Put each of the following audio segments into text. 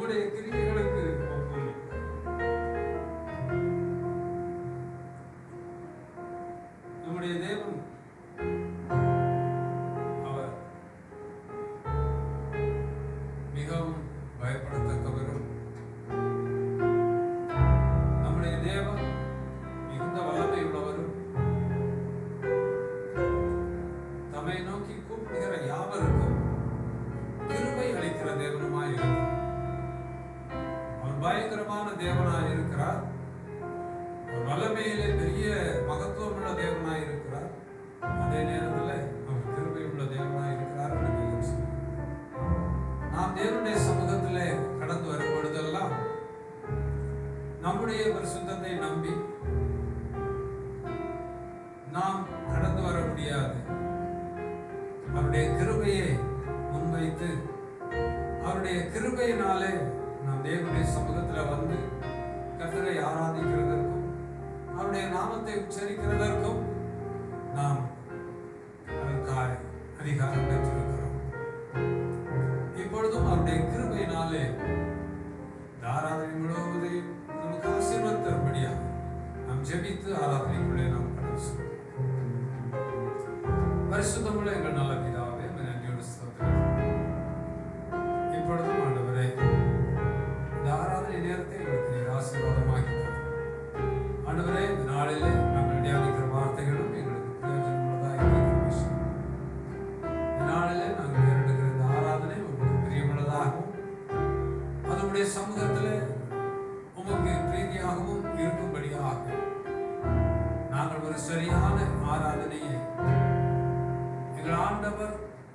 உம்முடைய கிரியைகளுக்கு ஒப்புமை. நம்முடைய தேவன் அவர் மிகவும் பயப்படத்தக்கவரும், நம்முடைய தேவன் மிகுந்த வல்லமை உள்ளவரும், தம்மை நோக்கி கூப்பிடுகிற யாவருக்கும் கிருபை அளிக்கிற தேவனுமாய் இருக்கிறார். அவர் பயங்கரமான தேவனாய் இருக்கிறார். அவர் வல்லமையிலே பெரிய மகத்துவமுள்ள தேவனாய் இருக்கிறார். அதே நேரத்தில் அவர் கிருபை உள்ள தேவனாய் இருக்கிறார் என்று வேதம் சொல்லுகிறது. நாம் தேவனுடைய சமூகத்திலே கடந்து வரும் பொழுதெல்லாம் நம்முடைய பரிசுத்தத்தை நம்பி நாம் கடந்து வர முடியாது. அவருடைய கிருபையை முன்வைத்து அவருடைய கிருபையினாலே நாம் தேவனுடைய சமூகத்தில் வந்து கர்த்தரை ஆராதிக்கிறதற்கும் அவருடைய நாமத்தை உச்சரிக்கிறதற்கும் நாம் அதற்காக அதிகாரம் பெற்றிருக்கிறோம். இப்பொழுதும் அவருடைய கிருபையினாலே இந்த ஆராதனை முழுவதையும் நமக்கு ஆசீர்வாதம் தரும்படியாக நாம் ஜெபித்து ஆராதனைக்குள்ளே நாம் கடந்து செல்வோம். பரிசுத்தமுள்ள எங்கள் நல்ல பிதாவே, நன்றியோடு ஸ்தோத்திரம். இப்பொழுதும் ஆண்டவரே, இந்த ஆராதனை நேரத்தை எங்களுக்கு ஆசீர்வாதமாகி ஆண்டவரே, இந்த நாளிலே நாங்கள் தியானிக்கிற வார்த்தைகளும் எங்களுக்கு பிரயோஜனமுள்ளதாக இருக்கிற இந்த நாளிலே நாங்கள் ஏறெடுக்கிற இந்த ஆராதனை உங்களுக்கு பிரியமுள்ளதாகவும் அதனுடைய சமூகத்தில் உமக்கு பிரீதியாகவும் இருக்கும்படியாக நாங்கள் ஒரு சரியான ஆராதனையை, எங்கள் ஆண்டவர்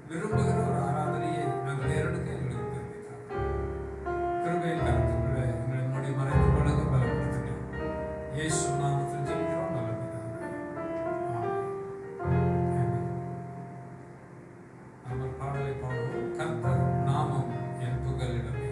விரும்புகிற ஒரு ஆராதனையை நாங்கள் ஏறெடுக்க எங்களுக்கு தெரிவித்தார். கிருபையின் கருத்துக்களை எங்களை மூடி மறைத்துக் கொள்ளுங்க, பலப்படுத்துங்க. இயேசு நாமத்தில் ஜெபிக்கிறோம் நல்ல பிதாவே. ஆமென். நாம் ஒரு பாடலை பாடுவோம். கர்த்தர் நாமம் என் புகலிடமே.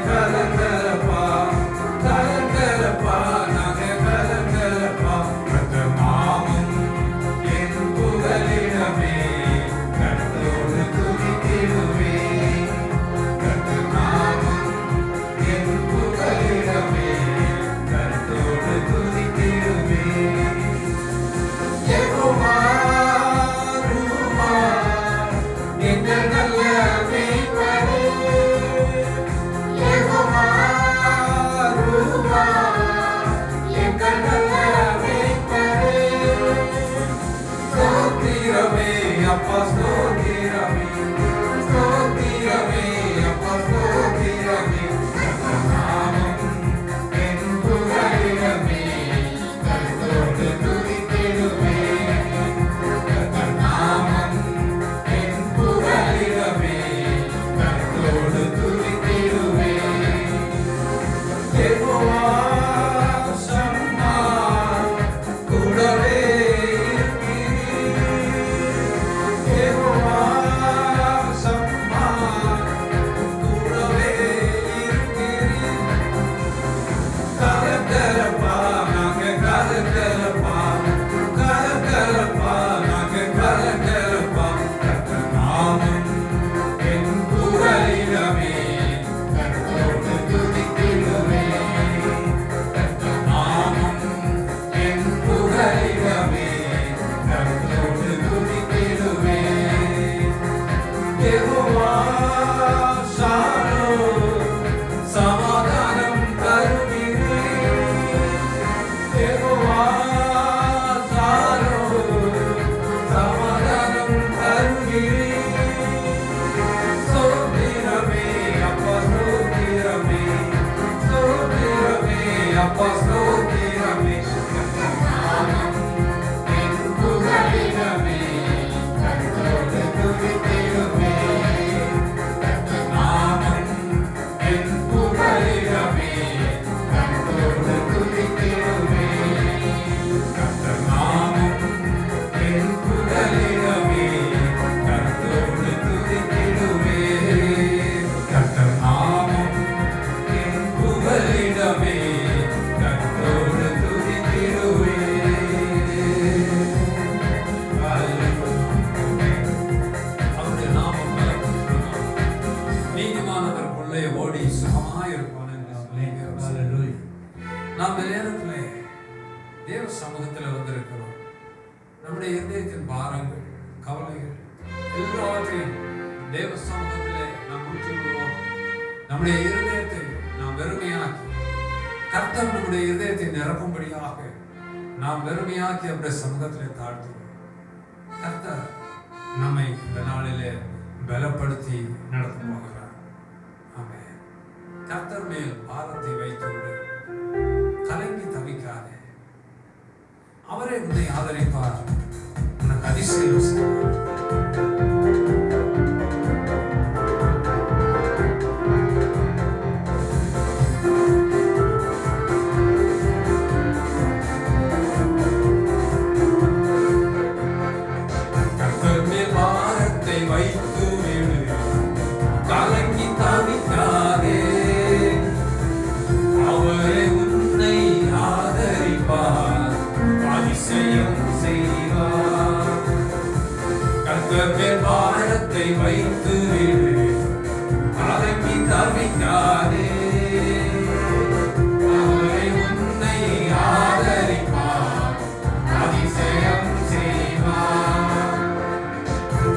Kalangara pa, அப்பா ஸ்தோத்திரமே கர்த்தர் நாமம் என் புகலிடமே கர்த்தரோடு துதித்திடுமே கர்த்தர் நாமம் என் புகலிடமே கர்த்தரோடு துதித்திடுமே கர்த்தர் நாமம் என் புகலிடமே கர்த்தரோடு துதித்திடுமே கர்த்தர் நாமம் என் புகலிடமே கர்த்தரோடு துதித்திடுவே அவருடைய நாமம் பலப்படுத்தினார் நீதிமானவருக்குள்ளே ஓடி சுகமாயிருப்பான் என்று சொல்லி நாம் இந்த நேரத்தில் தேவ சமூகத்தில் வந்திருக்கிறோம். நம்முடைய இதயத்தின் பாரங்கள் கவலைகள் எல்லாவற்றையும் தேவ சமூகத்திலே நாம் ஊற்றி விடுவோம். நம்முடைய இருதயத்தை நாம் வெறுமையாக்கி கர்த்தர் நம்முடைய இருதயத்தை நிரப்பும்படியாக நாம் வெறுமையாக்கி அவருடைய சமூகத்திலே தாழ்த்துவோம். கர்த்தர் நம்மை இந்த நாளிலே பலப்படுத்தி நடத்த போகிறார். ஆமென். கர்த்தர் மேல் பாரத்தை வைத்துவிடு, கலங்கி தவிக்காதே. அவரே உன்னை ஆதரிப்பார், உனக்கு அதிசயம் செய்வார். கர்த்தர் மேல் பாரத்தை வைத்து விடு, கலங்கி தவிக்காதே. அவரே உன்னை ஆதரிப்பார், அதிசயம் செய்வார். கர்த்தர் மேல் பாரத்தை வைத்து விடு, கலங்கி தவிக்காதே. அவரே உன்னை ஆதரிப்பார், அதிசயம் செய்வார்.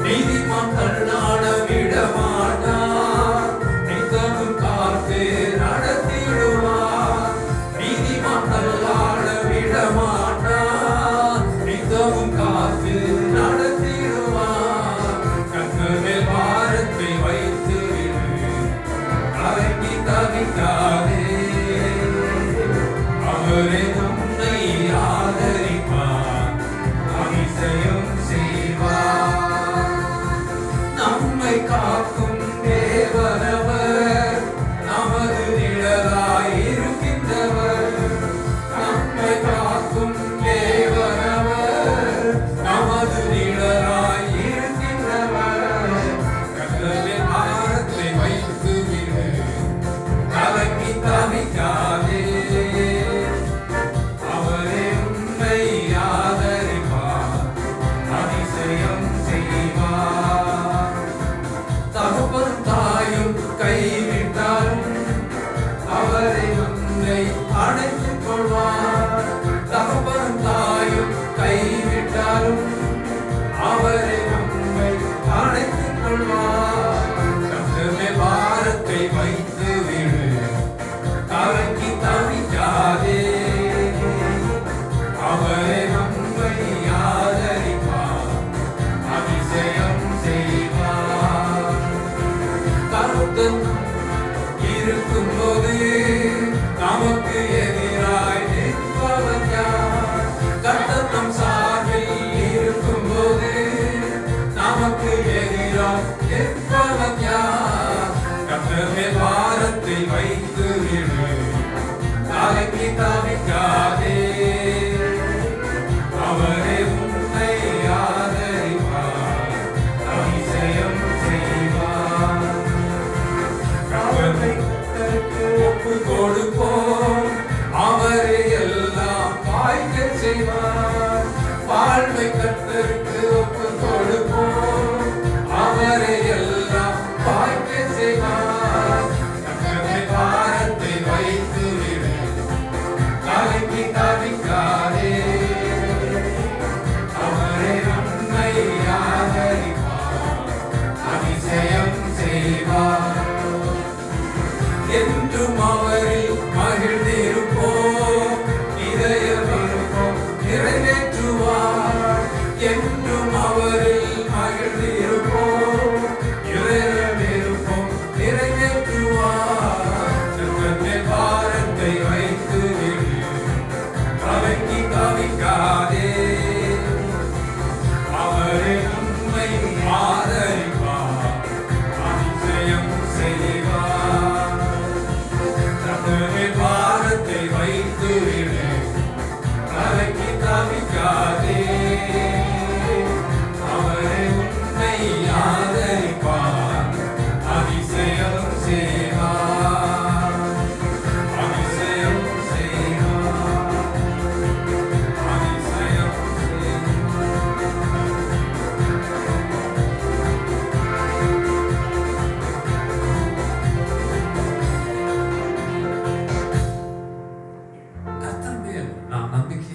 நீதிமான் தள்ளாட விடமாட்டார், நித்தமும் காத்து நடத்திடுவார். நீதிமான் தள்ளாட விடமாட்டார், நித்தமும் காத்து நடத்திடுவார். கர்த்தர் மேல் பாரத்தை வைத்து விடு, கலங்கி தவிக்காதே. அவரே உன்னை ஆதரிப்பார், அதிசயம் செய்வார். நம்மை காக்கும் தேவனவர், நமது நிழலாய் இருக்கின்றவர். நம்மை காக்கும் தேவனவர், நமது நிழலாய் இருக்கின்றவர். கர்த்தர் மேல் பாரத்தை வைத்து விடு, கலங்கி தவிக்காதே. அவரே உன்னை ஆதரிப்பார், அதிசயம் செய்வார். தகப்பன் தாயும் கைவிட்டாலும் அவரை உன்னை அணைத்துக் கொள்வார். தகப்பன் தாயும் கைவிட்டாலும் அவரை உன்னை அணைத்துக் கொள்வார். கர்த்தர் மேல் பாரத்தை வைத்து விடு, கலங்கி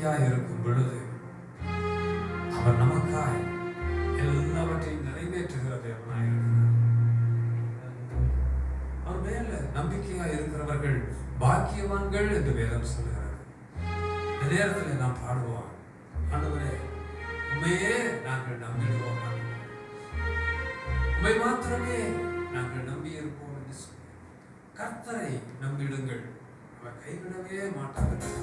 நம்பிக்கையாய் இருக்கும் பொழுது அவர் நமக்காய் எல்லாவற்றையும் நிறைவேற்றுகிற தேவனாய் இருக்கிறார். அவர் மேல நம்பிக்கையாய் இருக்கிறவர்கள் பாக்கியவான்கள் என்று வேதம் சொல்லுகிறது. இந்த நேரத்தில் நாம் பாடுவோம், ஆண்டவரே உண்மையே நாங்கள் நம்பிடுவோம், உண்மை மாத்திரமே நாங்கள் நம்பி இருப்போம் என்று சொல்லி கர்த்தரை நம்பிடுங்கள், அவர் கைவிடவே மாட்டார்கள்.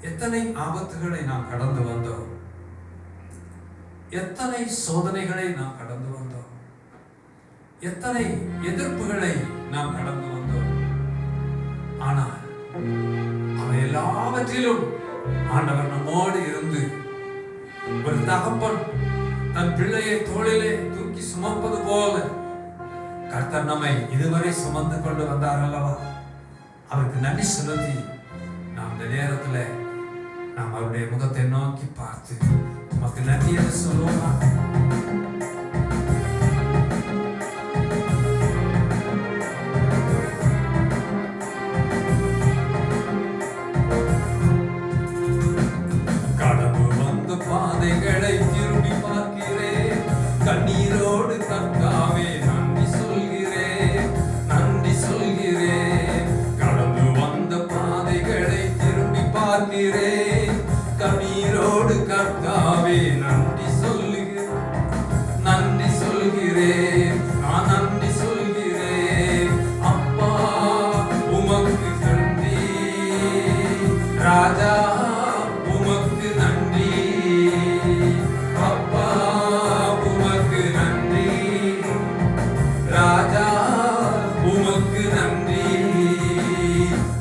எத்தனை ஆபத்துகளை நாம் கடந்து வந்தோம், எத்தனை சோதனைகளை நாம் கடந்து வந்தோம், எத்தனை எதிர்ப்புகளை நாம் கடந்து வந்தோம். ஆனால் அவை எல்லாவற்றையும் எல்லாவற்றிலும் ஆண்டவர் நம்மோடு இருந்து, ஒரு தகப்பன் தன் பிள்ளையை தோளிலே தூக்கி சுமப்பது போல கர்த்தர் நம்மை இதுவரை சுமந்து கொண்டு வந்தார் அல்லவா? அவருக்கு நன்றி செலுத்தி நாம் இந்த நேரத்துல நாம் அவருடைய முகத்தை நோக்கி பார்த்து நமக்கு நன்றி என்று சொல்லுவோமா? கடந்து வந்த பாதைகளை திரும்பி பார்க்கிறேன், கண்ணீரோடு கர்த்தாவே நன்றி சொல்கிறேன், நன்றி சொல்கிறேன். கடந்து வந்த பாதைகளை திரும்பி பார்க்கிறேன், கண்ணீரோடு கர்த்தாவே நன்றி சொல்கிறேன், நன்றி சொல்கிறேன், நான் நன்றி சொல்கிறேன். அப்பா உமக்கு நன்றி, ராஜா உமக்கு நன்றி, அப்பா உமக்கு நன்றி, ராஜா உமக்கு நன்றி.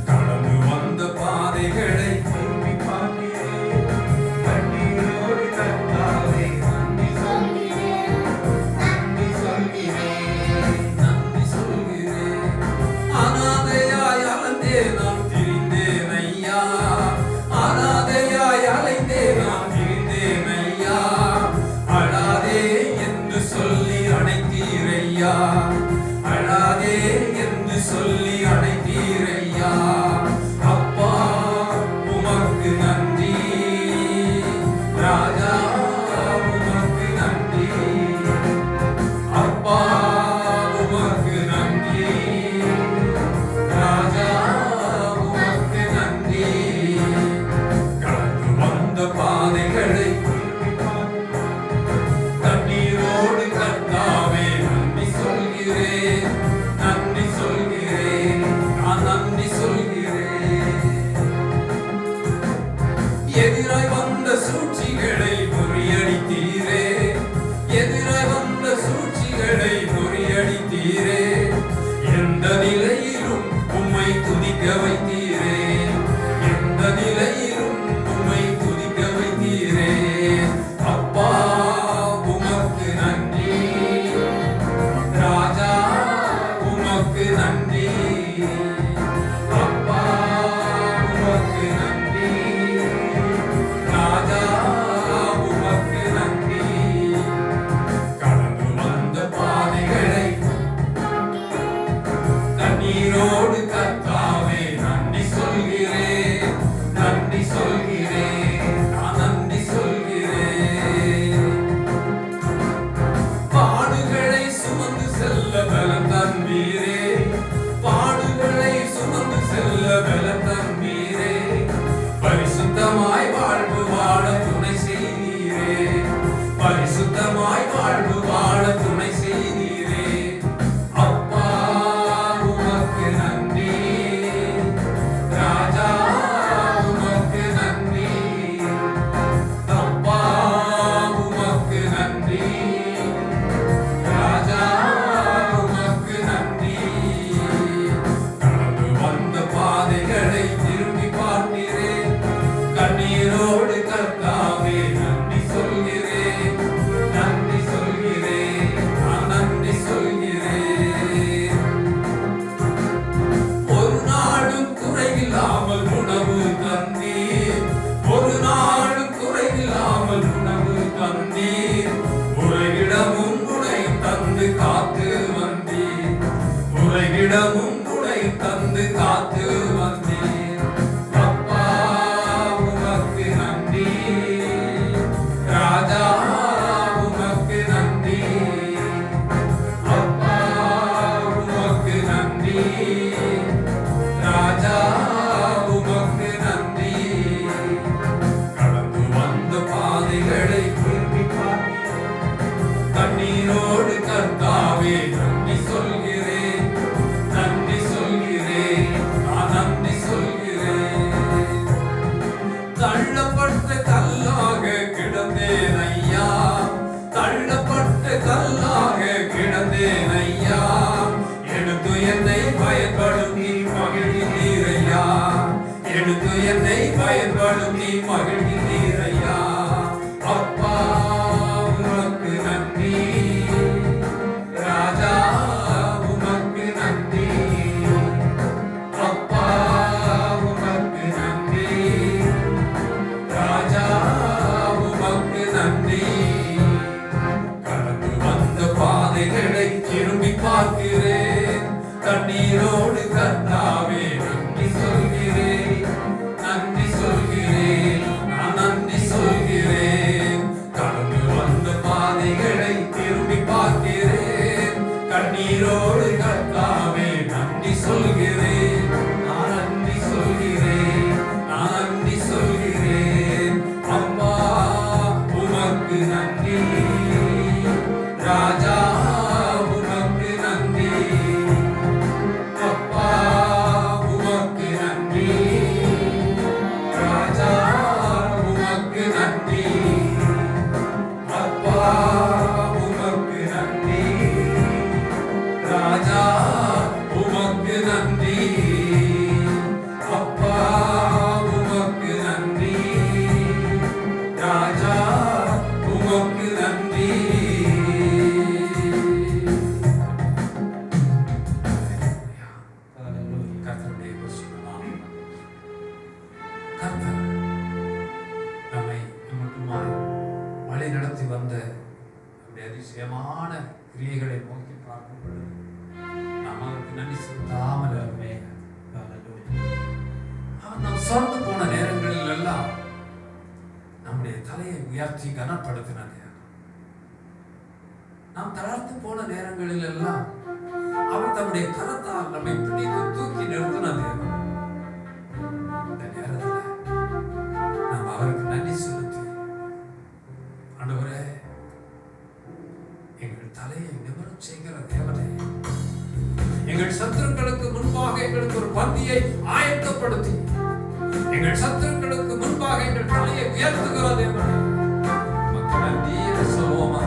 கடந்து வந்த பாதைகளை திரும்பி பார்க்கிறேன், கண்ணீரோடு கர்த்தாவே நன்றி சொல்கிறேன், நன்றி சொல்கிறேன், நன்றி சொல்கிறேன். அனாதையாய் அலைந்தே நான் திரிந்தேன் ஐயா, அனாதையாய் அலைந்தே நான் திரிந்தேன் ஐயா. அழாதே என்று சொல்லி அழைத்தீரையா, அழாதே என்று சொல்லி அழைத்தீரையா. அப்பா உமக்கு நன்றி, ராஜா உமக்கு நன்றி, அப்பா உமக்கு நன்றி, ராஜா உமக்கு நன்றி. கடந்து வந்த பாதைகளை கண்ணீரோடு கர்த்தாவே நன்றி சொல்கிறேன், நன்றி சொல்கிறேன், நான் நன்றி சொல்கிறேன். எதிராய் வந்த சூழ்ச்சிகளை முறியடித்தீரே, எதிராய் வந்த சூழ்ச்சிகளை முறியடித்தீரே. எந்த நிலையிலும் உம்மை துதிக்க வைத்தீரே, எந்த நிலையிலும் உம்மை துதிக்க வைத்தீரே. அப்பா உமக்கு நன்றி, ராஜா உமக்கு நன்றி, அப்பா உமக்கு நன்றி, ராஜா உமக்கு நன்றி. கடந்து வந்த பாதைகளை கண்ணீரோடு கர்த்தாவே நன்றி கர்த்தர் நம்மை மட்டுமாய் வழி நடத்தி வந்த நம்முடைய அதிசயமான கிரியைகளை நோக்கி பார்க்கும் பொழுது நாம் அவருக்கு நன்றி செலுத்தாமல் அவன் நாம் சோர்ந்து போன நேரங்களில் எல்லாம் நம்முடைய தலையை உயர்த்தி கனப்படுத்தினார். நாம் தளர்த்து போன நேரங்களில் எல்லாம் அவர் தம்முடைய கரத்தால் நம்மை பிடித்து தூக்கி நிறுத்தினார். இந்த நேரத்தில் நாம் அவருக்கு நன்றி செலுத்தி, ஆண்டவரே, எங்கள் தலையை நிமிரச் செய்கிற தேவனே, எங்கள் சத்துருக்களுக்கு முன்பாக எங்களுக்கு ஒரு பந்தியை ஆயத்தப்படுத்தி எங்கள் சத்துருக்களுக்கு முன்பாக எங்கள் தலையை உயர்த்துகிற தேவனே, மக்கள் நன்றி சொல்வோமா?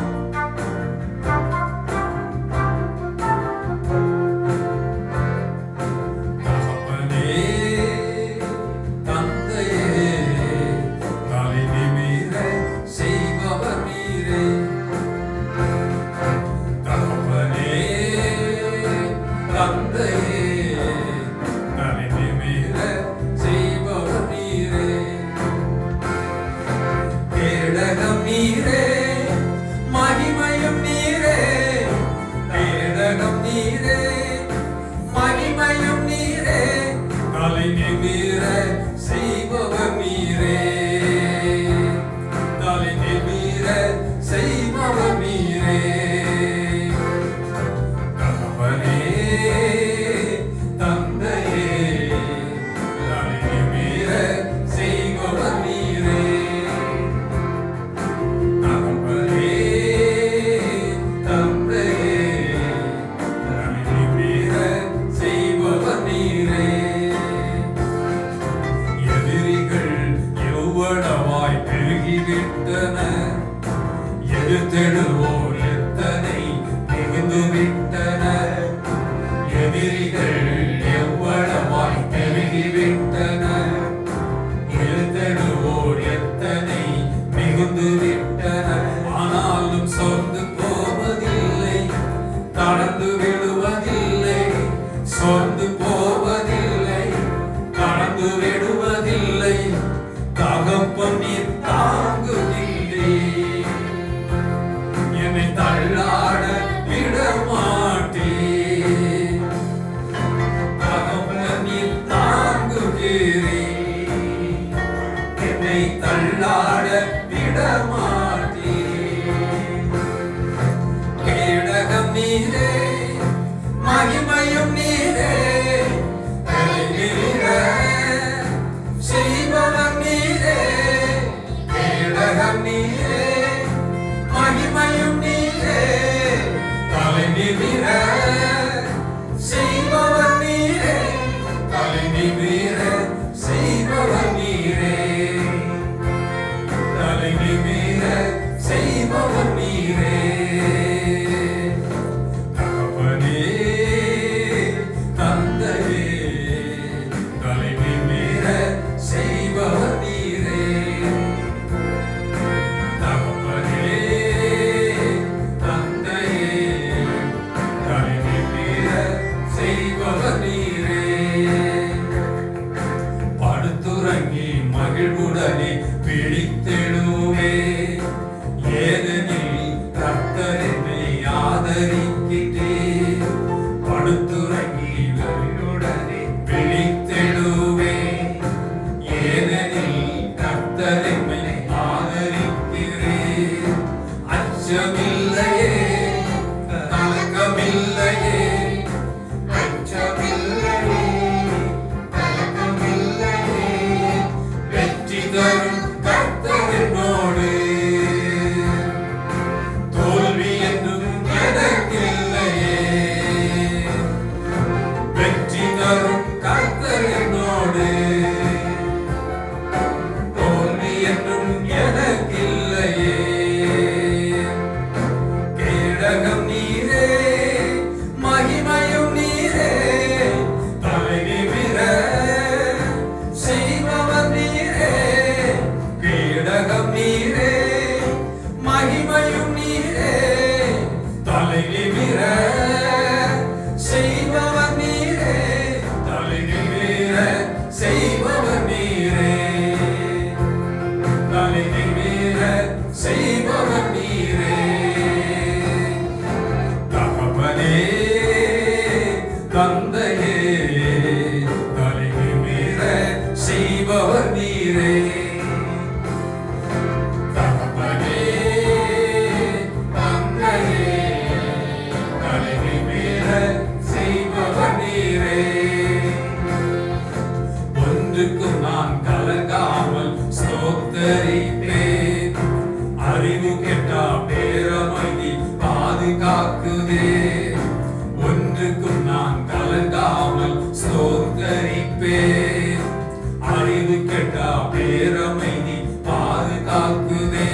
அறிவு கெட்டா பேரமைதி பாதுகாக்குதே.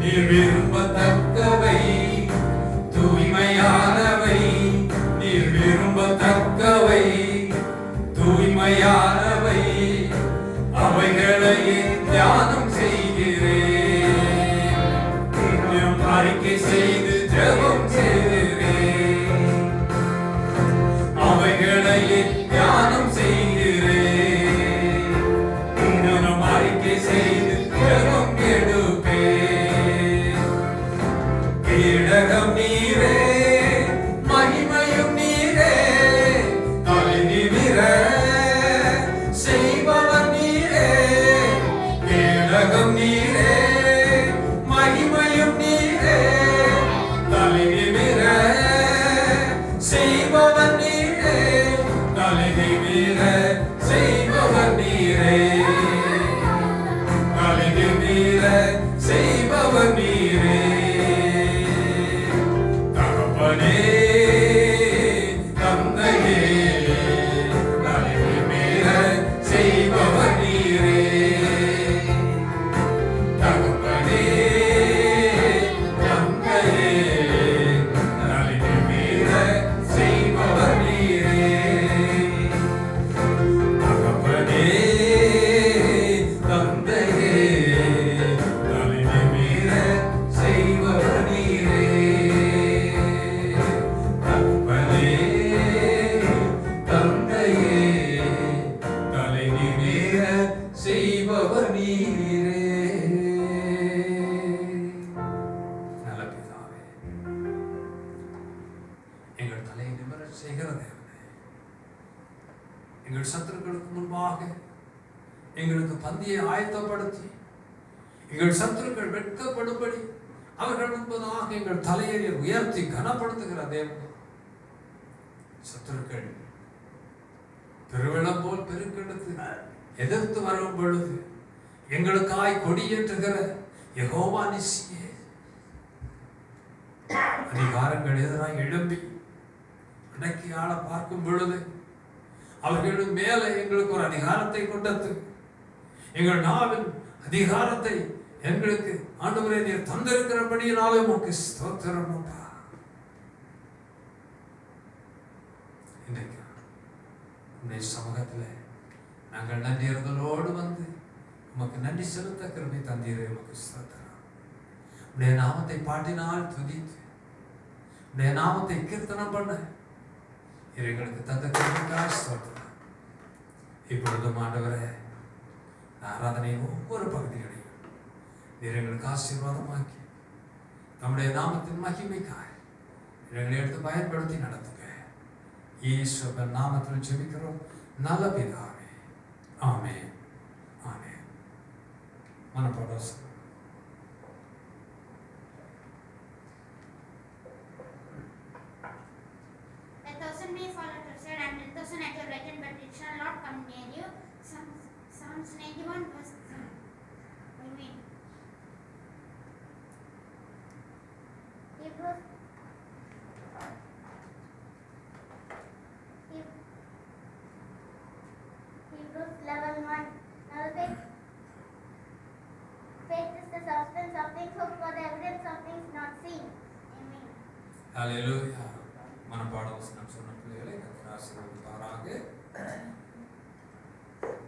நீர் விரும்பத்தக்கவை தூய்மையானவை, நீர் விரும்பத்தக்கவை தூய்மையானவை, அவைகளையே தியானம் செய்கிறேன். இன்னும் அறிக்கை செய்து ஜெபம் செய்கிறேன், அவைகளையே தியானம் செய்கிறேன். இன்னும் அறிக்கை செய்து ஜெபம் எடுப்பேன். கேடகம் நீரே, மகிமையும் நீரே, தலை நிமிர செய்பவர் நீரே. கேடகம் நீரே, மகிமையும் நீரே, தலை நிமிர செய்பவர் நீரே. தலை நிமிர செய்பவர் நீரே, தலை நிமிர செய்பவர் நீரே. தகப்பனே தந்தையே, தலை நிமிர செய்பவர் நீரே. தகப்பனே தந்தையே, தலை நிமிர செய்பவர் நீரே. தகப்பனே தந்தையே, தலை நிமிர செய்பவர் நீரே. தகப்பனே தந்தையே, தலை நிமிர செய்பவர் நீரே. நல்ல பிதாவே, எங்கள் தலையை நிமிர செய்கிற தேவனே, எங்கள் சத்துருக்களுக்கு முன்பாக எங்களுக்கு பந்தியை ஆயத்தப்படுத்தி எங்கள் சத்துருக்கள் வெட்கப்படும்படி அவர்கள் முன்பதாக எங்கள் தலையை உயர்த்தி கனப்படுத்துகிற தேவன். சத்துருக்கள் பெருவெள்ளம் போல் பெருக்கெடுத்து எதிர்த்து வரும் பொழுது எங்களுக்காய் கொடியேற்றுகிற யெகோவா நிசியே, அதிகாரங்கள் எதிராக எழும்பி அடக்கி ஆள பார்க்கும் பொழுது அவர்களுக்கு மேலே எங்களுக்கு ஒரு அதிகாரத்தை கொண்டது. எங்கள் நாவின் அதிகாரத்தை எங்களுக்கு ஆண்டவரே நீர் தந்திருக்கிறபடியினாலே உமக்கு ஸ்தோத்திரம் அப்பா. இன்றைக்கு உன்னை சமூகத்தில் நாங்கள் நன்றியறதலோடு வந்து உமக்கு நன்றி செலுத்த கிருபை தந்தீரே, உமக்கு ஸ்தோத்திரம். உடைய நாமத்தை பாட்டினால் துதித்து உடைய நாமத்தை கீர்த்தனம் பண்ண எங்களுக்கு தந்த கிருபைக்காக ஸ்தோத்திரம். இப்பொழுதும் ஆண்டவரே, ஆராதனையின் ஒவ்வொரு பகுதிகளையும் நீர் எங்களுக்கு ஆசீர்வாதமாக்கி நம்முடைய நாமத்தின் மகிமைக்காய் எங்களை எடுத்து பயன்படுத்தி நடத்துங்க. இயேசுவின் நாமத்தில் ஜெபிக்கிறோம் நல்ல பிதாவே, ஆமென், ஆமென். மனப்பாடம். Psalms 91 verse 3. Amen. Hebrews 11:1. Now faith is the substance of things hoped for, the evidence of things not seen. Amen. Hallelujah. மனப்பாடம் வசனம் சொன்ன பிள்ளைகளை கர்த்தர் ஆசீர்வதிப்பாராக.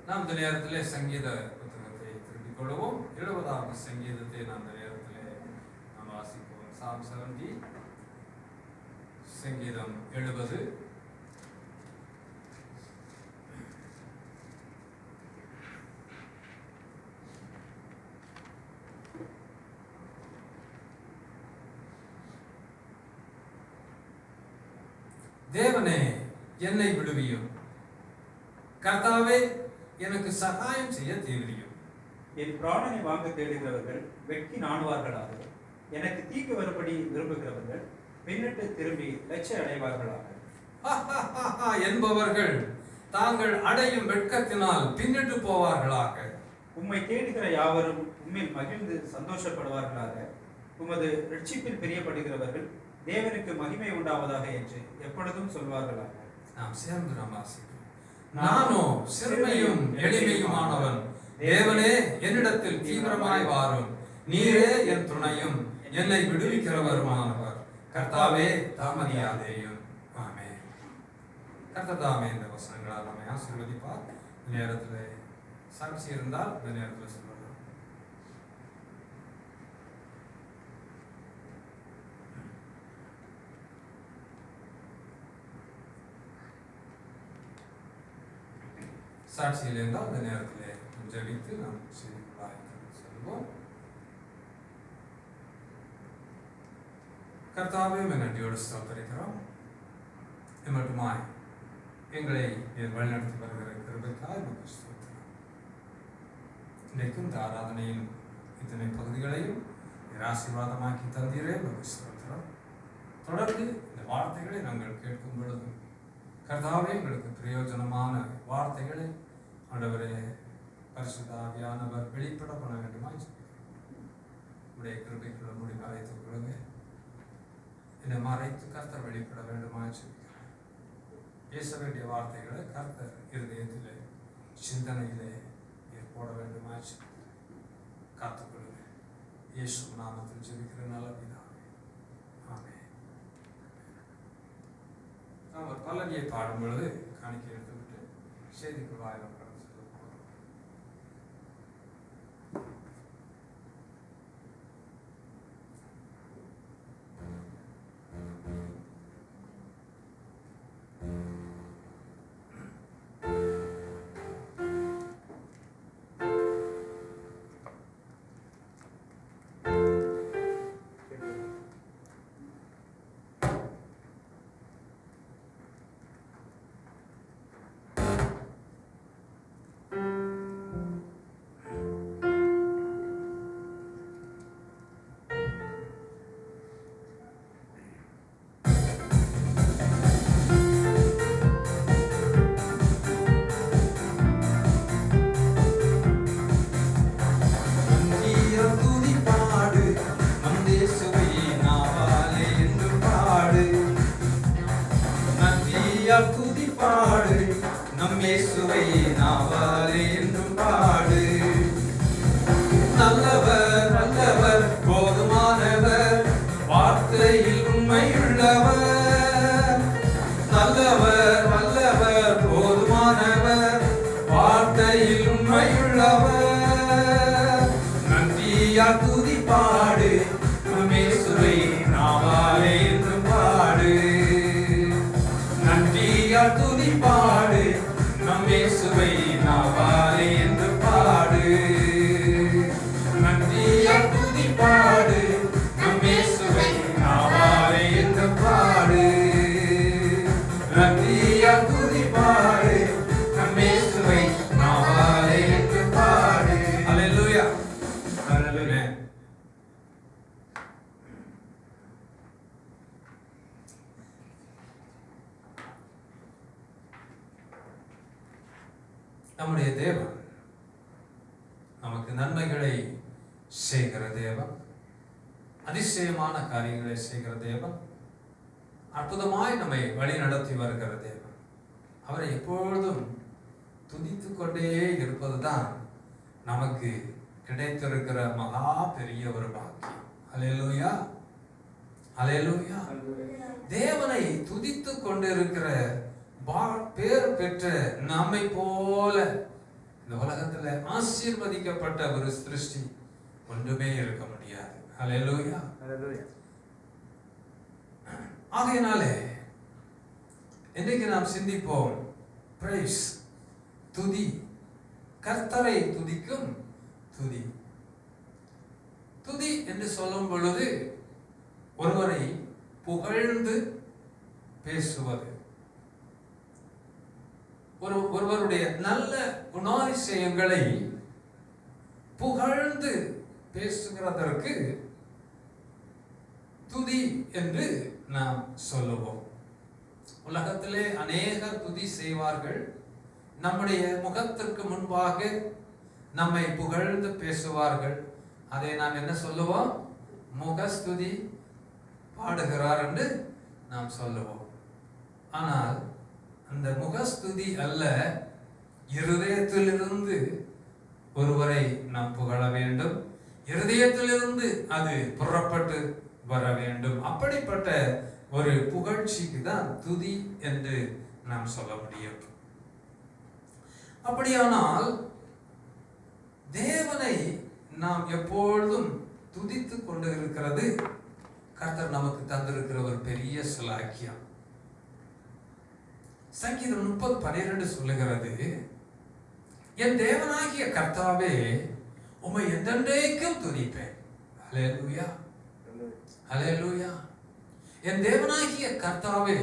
நாம் இந்த நேரத்திலே சங்கீத புத்தகத்தை திருப்பிக் கொள்வோம். 70வது சங்கீதத்தை நாம் இந்த நேரத்திலே நாம் வாசிப்போம். Psalm 70, சங்கீதம் 70. தேவனே என்னை விடுவியும், கர்த்தாவே எனக்கு சகாயம் செய்ய தேவையும். என் பிராணனை வாங்க தேடுகிறவர்கள் வெட்கி நாணுவார்களாக. எனக்கு தீக்கு வரும்படி விரும்புகிறவர்கள் பின்னிட்டு திரும்பி லட்சிய அடைவார்களாக. என்பவர்கள் தாங்கள் அடையும் வெட்கத்தினால் பின்னிட்டு போவார்களாக. உம்மை தேடுகிற யாவரும் உம்மில் மகிழ்ந்து சந்தோஷப்படுவார்களாக. உமது ரட்சிப்பில் பிரியப்படுகிறவர்கள் தேவனுக்கு மகிமை உண்டாவதாக என்று எப்பொழுதும் சொல்வார்களாக. நாம் சேர்ந்து நாம் வாசிக்கிறோம். நானோ சிறுமையும் எளிமையுமானவன். தேவனே, என்னிடத்தில் தீவிரமாய் வாரும். நீரே என் துணையும் என்னை விடுவிக்கிறவருமானவர். கர்த்தாவே, தாமதியாதேயும். ஆமென். கர்த்தர் தாமே இந்த வசனங்களால் நம்மை ஆசீர்வதிப்பார். இந்த நேரத்தில் சாட்சி இருந்தால் இந்த நேரத்தில் சொல்லலாம். சாட்சியில் இருந்தால் அந்த நேரத்தில் ஜெபித்து நாம் செய்திக்குள்ளாய் செல்வோம். கர்த்தாவே, நன்றியோடு ஸ்தோத்திரிக்கிறோம். மட்டுமாய் எங்களை வழிநடத்தி வருகிற கிருபைக்காய் உமக்கு ஸ்தோத்திரம். இன்றைக்கும் இந்த ஆராதனையின் இத்தனை பகுதிகளையும் ஆசீர்வாதமாக்கி தந்தீரே உமக்கு ஸ்தோத்திரம். தொடர்ந்து இந்த வார்த்தைகளை நாங்கள் கேட்கும் பொழுது கர்த்தாவே, எங்களுக்கு பிரயோஜனமான வார்த்தைகளை ஆண்டவரே பரிசுத்த ஆவியானவர் வெளிப்பட பண்ண வேண்டுமாய் உடைய கிருபைக்குள்ள மூடி மறைத்துக் கொள்ளுங்க. என்னை மறைத்து கர்த்தர் வெளிப்பட வேண்டுமாய் சொல்லிக்கிறேன். பேச வேண்டிய வார்த்தைகளை கர்த்தர் இருதயத்திலே சிந்தனையிலே போட வேண்டுமாய் சொல்லிக்கிறேன். காத்துக்கொள்ளுங்க. இயேசு நாமத்தில் ஜெபிக்கிற நல்ல பிதாவே. ஆமென். நாம் ஒரு பல்லவியை பாடும் பொழுது காணிக்கை எடுத்துவிட்டு செய்திக்கு வாயிலும் கடந்து செல்ல போகிறோம். நம்முடைய தேவன் நமக்கு நன்மைகளை செய்கிற தேவன், அதிசயமான காரியங்களை செய்கிற தேவன், அற்புதமாய் நம்மை வழி நடத்தி வருகிற தேவன். அவரை எப்பொழுதும் துதித்துக் கொண்டே இருப்பதுதான் நமக்கு கிடைத்திருக்கிற மகா பெரிய ஒரு பாக்கியம். அல்லேலூயா, அல்லேலூயா. தேவனை துதித்துக் கொண்டிருக்கிற பேர் பெற்ற நம்மை போல இந்த உலகத்துல ஆசீர்வதிக்கப்பட்ட ஒரு சிருஷ்டி ஒன்றுமே இருக்க முடியாது. அல்லேலூயா, அல்லேலூயா. ஆகையினாலே இன்றைக்கு நாம் சிந்திப்போம் பிரைஸ், துதி, கர்த்தரை துதிக்கும் துதி. துதி என்று சொல்லும் பொழுது ஒருவரை புகழ்ந்து பேசுவது, ஒருவருடைய நல்ல குணாதிசயங்களை புகழ்ந்து பேசுகிறதற்கு துதி என்று நாம் சொல்லுவோம். உலகத்திலே அநேகர் துதி செய்வார்கள். நம்முடைய முகத்திற்கு முன்பாக நம்மை புகழ்ந்து பேசுவார்கள். அதை நாம் என்ன சொல்லுவோம்? முகஸ்துதி பாடுகிறார் என்று நாம் சொல்லுவோம். ஆனால் அந்த முகஸ்துதி அல்ல, இருதயத்திலிருந்து ஒருவரை நாம் புகழ வேண்டும், இருதயத்திலிருந்து அது புறப்பட்டு வர வேண்டும். அப்படிப்பட்ட ஒரு புகழ்ச்சிக்கு தான் துதி என்று நாம் சொல்ல முடியும். அப்படியானால் தேவனை நாம் எப்பொழுதும் துதித்து கொண்டு இருக்கிறது கர்த்தர் நமக்கு தந்திருக்கிற ஒரு பெரிய சிலாக்கியம். சங்கீதம் 30:12 சொல்லுகிறது, என் தேவனாகிய கர்த்தாவே உம்மை என்றென்றைக்கும் துதிப்பேன். அல்லேலூயா, அல்லேலூயா. என் தேவனாகிய கர்த்தாவே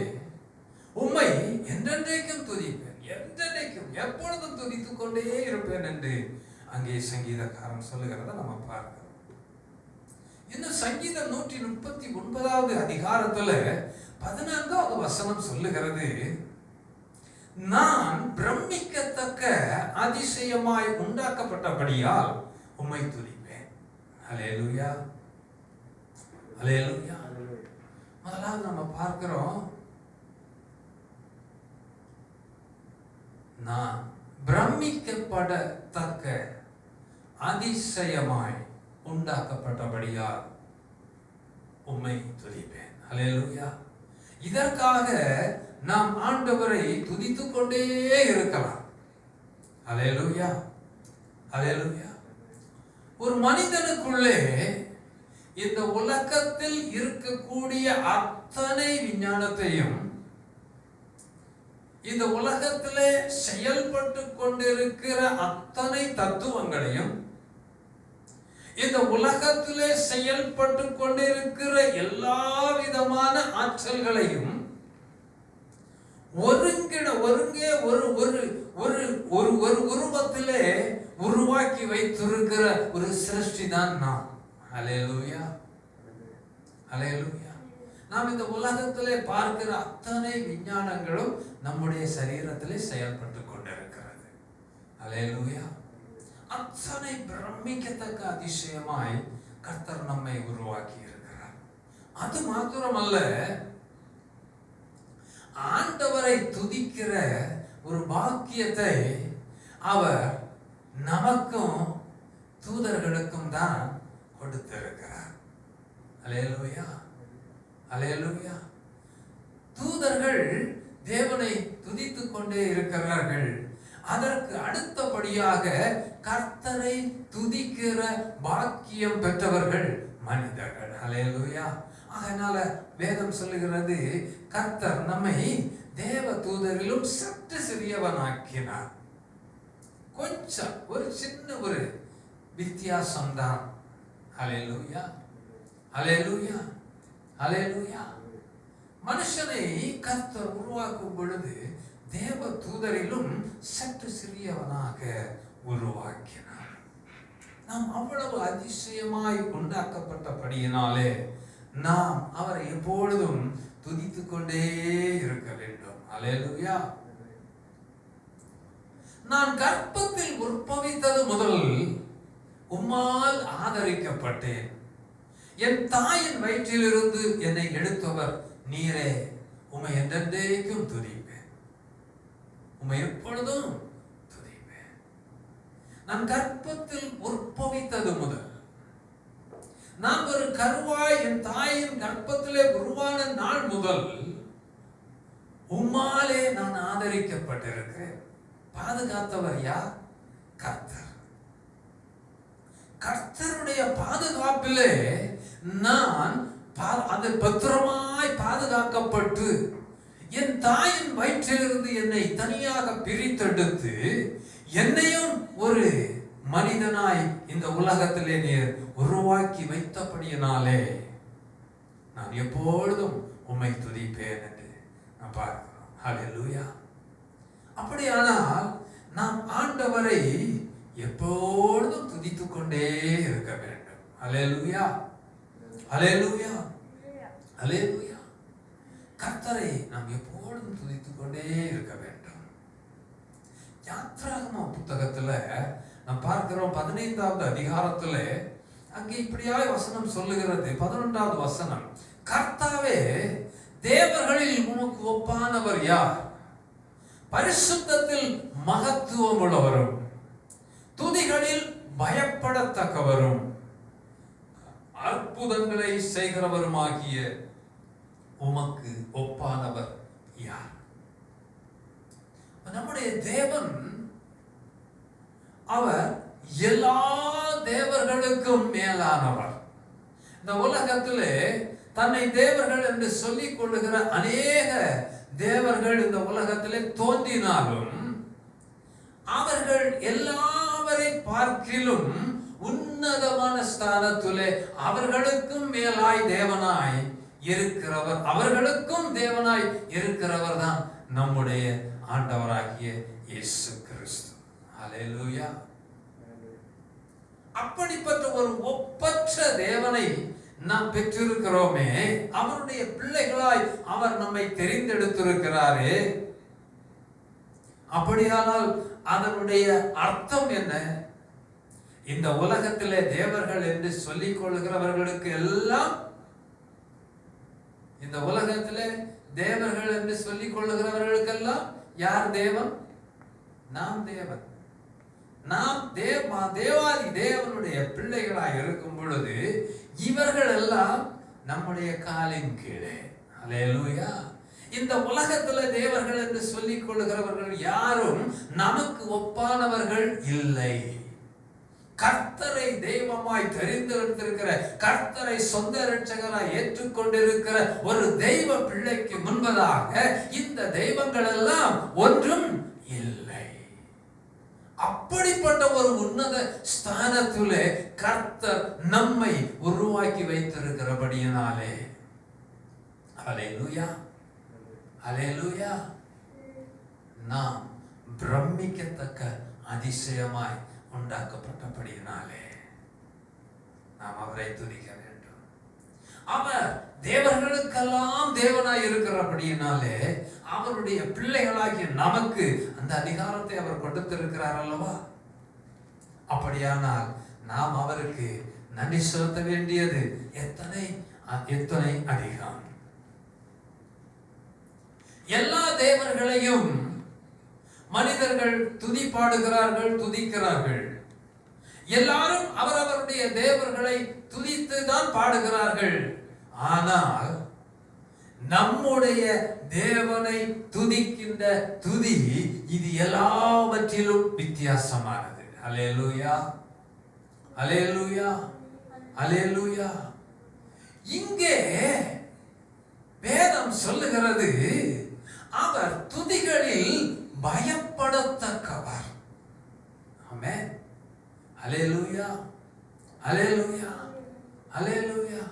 உம்மை என்றென்றைக்கும் துதிப்பேன், என்றென்றைக்கும் எப்பொழுதும் துதித்துக் கொண்டே இருப்பேன் என்று அங்கே சங்கீதக்காரன் சொல்லுகிறத நம்ம பார்க்கிறோம். இன்னும் சங்கீதம் 139 அதிகாரத்துல 14வது வசனம் சொல்லுகிறது, நான் பிரமிக்கத்தக்க அதிசயமாய் உண்டாக்கப்பட்டபடியால் உம்மை துதிப்பேன். அல்லேலூயா, அல்லேலூயா. முதலாவது நம்ம பார்க்கிறோம், நான் பிரமிக்கப்படத்தக்க அதிசயமாய் உண்டாக்கப்பட்டபடியால் உம்மை துதிப்பேன். அல்லேலூயா. இதற்காக நாம் ஆண்டவரை துதித்துக் கொண்டே இருக்கலாம். அல்லேலூயா, அல்லேலூயா. ஒரு மனிதனுக்குள்ளே இந்த உலகத்தில் இருக்கக்கூடிய அத்தனை விஞ்ஞானத்தையும், இந்த உலகத்திலே செயல்பட்டு கொண்டிருக்கிற அத்தனை தத்துவங்களையும், இந்த உலகத்திலே செயல்பட்டு கொண்டிருக்கிற எல்லா விதமான ஆற்றல்களையும் ஒருங்கே ஒரு உருவத்திலே உருவாக்கி வைத்திருக்கிற ஒரு சிருஷ்டி தான் நாம். அல்லேலூயா, அல்லேலூயா. நாம் இந்த உலகத்திலே பார்க்கிற அத்தனை விஞ்ஞானங்களும் நம்முடைய சரீரத்திலே செயல்பட்டு கொண்டிருக்கிறது. அல்லேலூயா. அத்தனை பிரமிக்கத்தக்க அதிசயமாய் கர்த்தர் நம்மை உருவாக்கி இருக்கிறார். அது மாத்திரமல்ல, ஆண்டவரை துதிக்கிற ஒரு பாக்கியத்தை அவர் நமக்கும் தூதர்களுக்கும் தான் கொடுத்திருக்கிறார். அல்லேலூயா, அல்லேலூயா. தூதர்கள் தேவனை துதித்துக் கொண்டே இருக்கிறார்கள். அதற்கு அடுத்தபடியாக கர்த்தரை துதிக்கிற பாக்கியம் பெற்றவர்கள் மனிதர்கள். அல்லேலூயா. அதனால வேதம் சொல்லுகிறது, கர்த்தர் நம்மை தேவ தூதரிலும் சற்று சிறியவனாக்கினார். கொஞ்சம் ஒரு சின்ன ஒரு வித்தியாசம்தான். அல்லேலூயா, அல்லேலூயா, அல்லேலூயா. மனுஷனை கர்த்தர் உருவாக்கும் பொழுது தேவ தூதரிலும் சற்று சிறியவனாக உருவாக்கினார். நாம் அவ்வளவு அதிசயமாய் உண்டாக்கப்பட்டபடியினாலே நாம் அவரை எப்பொழுதும் துதித்துக் கொண்டே இருக்க வேண்டும். அல்லேலூயா. நான் கர்ப்பத்தில் உற்பவித்தது முதல் உம்மால் ஆதரிக்கப்பட்டேன். என் தாயின் வயிற்றிலிருந்து என்னை எடுத்தவர் நீரே. உம்மை என்றென்றைக்கும் துதிப்பேன், உம்மை எப்பொழுதும் துதிப்பேன். நான் கர்ப்பத்தில் உற்பவித்தது முதல், நான் ஒரு கருவாய் என் தாயின் கர்ப்பத்திலே உருவான நாள் முதல் உம்மாலே நான் ஆதரிக்கப்பட்டிருக்கிறேன். பாதுகாத்தவர் யார்? கர்த்தர். கர்த்தருடைய பாதுகாப்பிலே நான் அது பத்திரமாய் பாதுகாக்கப்பட்டு என் தாயின் வயிற்றிலிருந்து என்னை தனியாக பிரித்தெடுத்து என்னையும் ஒரு மனிதனாய் இந்த உலகத்திலே நீர் உருவாக்கி வைத்தபடியினாலே நான் எப்பொழுதும் உம்மை துதிப்பேன் என்று நான் பார்க்கிறோம். அல்லேலூயா. அப்படியானால் நாம் ஆண்டவரை எப்பொழுதும் துதித்துக் கொண்டே இருக்க வேண்டும். அல்லேலூயா, அல்லேலூயா, அல்லேலூயா. கர்த்தரை நாம் எப்பொழுதும் துதித்துக் கொண்டே இருக்க வேண்டும். யாத்ராகம புத்தகத்துல நாம் பார்க்கிறோம் 15வது அதிகாரத்துல அங்கே இப்படியாய் வசனம் சொல்லுகிறது. 11வது வசனம், கர்த்தாவே தேவர்களில் உமக்கு ஒப்பானவர் யார்? பரிசுத்தத்தில் மகத்துவம் உள்ளவரும், துதிகளில் பயப்படத்தக்கவரும், அற்புதங்களை செய்கிறவருமாகிய உமக்கு ஒப்பானவர் யார்? நம்முடைய தேவன் அவர் எல்லா தேவர்களுக்கும் மேலானவர். இந்த உலகத்திலே தன்னை தேவர்கள் என்று சொல்லிக் கொள்ளுகிற அநேக தேவர்கள் இந்த உலகத்திலே தோன்றினாலும் அவர்கள் எல்லாவரை பார்க்கிலும் உன்னதமான ஸ்தானத்திலே அவர்களுக்கும் மேலாய் தேவனாய் இருக்கிறவர், அவர்களுக்கும் தேவனாய் இருக்கிறவர் தான் நம்முடைய ஆண்டவராகிய இயேசு கிறிஸ்து. ஹல்லேலூயா. அப்படிப்பட்ட ஒரு ஒப்பற்ற தேவனை நாம் பெற்றிருக்கிறோமே, அவருடைய பிள்ளைகளாய் அவர் நம்மை தெரிந்தெடுத்திருக்கிறாரே. அப்படியானால் அதனுடைய அர்த்தம் என்ன? இந்த உலகத்திலே தேவர்கள் என்று சொல்லிக் கொள்கிறவர்களுக்கு எல்லாம், இந்த உலகத்திலே தேவர்கள் என்று சொல்லிக் கொள்ளுகிறவர்களுக்கெல்லாம் யார் தேவன்? நாம் தேவன். நாம் தேவாதி தேவனுடைய பிள்ளைகளாய் இருக்கும் பொழுது இவர்கள் எல்லாம் நம்முடைய காலின் கீழே. ஹல்லேலூயா. இந்த உலகத்துல தேவர்கள் என்று சொல்லிக் கொள்ளுகிறவர்கள் யாரும் நமக்கு ஒப்பானவர்கள் இல்லை. கர்த்தரை தெய்வமாய் தெரிந்தெடுத்திருக்கிற, கர்த்தரை சொந்த இரட்சகராய் ஏற்றுக்கொண்டிருக்கிற ஒரு தெய்வ பிள்ளைக்கு முன்பதாக இந்த தெய்வங்கள் எல்லாம் ஒன்றும் இல்லை. அப்படிப்பட்ட ஒரு உன்னத ஸ்தானத்திலே கர்த்தர் நம்மை உருவாக்கி வைத்திருக்கிறபடியினாலே, ஹல்லேலூயா, ஹல்லேலூயா, நாம் பிரமிக்கத்தக்க அதிசயமாய் உண்டாக்கப்பட்டபடியினாலே நாம் அவரை துதிக்க வேண்டும். அவர் தேவர்களுக்கெல்லாம் தேவனாய் இருக்கிறபடியினாலே அவருடைய பிள்ளைகளாகிய நமக்கு அந்த அதிகாரத்தை அவர் கொடுத்திருக்கிறார் அல்லவா? அப்படியானால் நாம் அவருக்கு நன்றி செலுத்த வேண்டியது எத்தனை எத்தனை அதிகம். எல்லா தேவர்களையும் மனிதர்கள் துதி பாடுகிறார்கள், துதிக்கிறார்கள். எல்லாரும் அவரவருடைய தேவர்களை துதித்து தான் பாடுகிறார்கள். ஆனால் நம்முடைய தேவனை துதிக்கின்ற துதி இது எல்லாவற்றிலும் வித்தியாசமானது. ஹல்லேலூயா, ஹல்லேலூயா, ஹல்லேலூயா. இங்கே வேதம் சொல்லுகிறது, அவர் துதிகளில் பயப்படத்தக்கவர். ஆமென். ஹல்லேலூயா, ஹல்லேலூயா, ஹல்லேலூயா.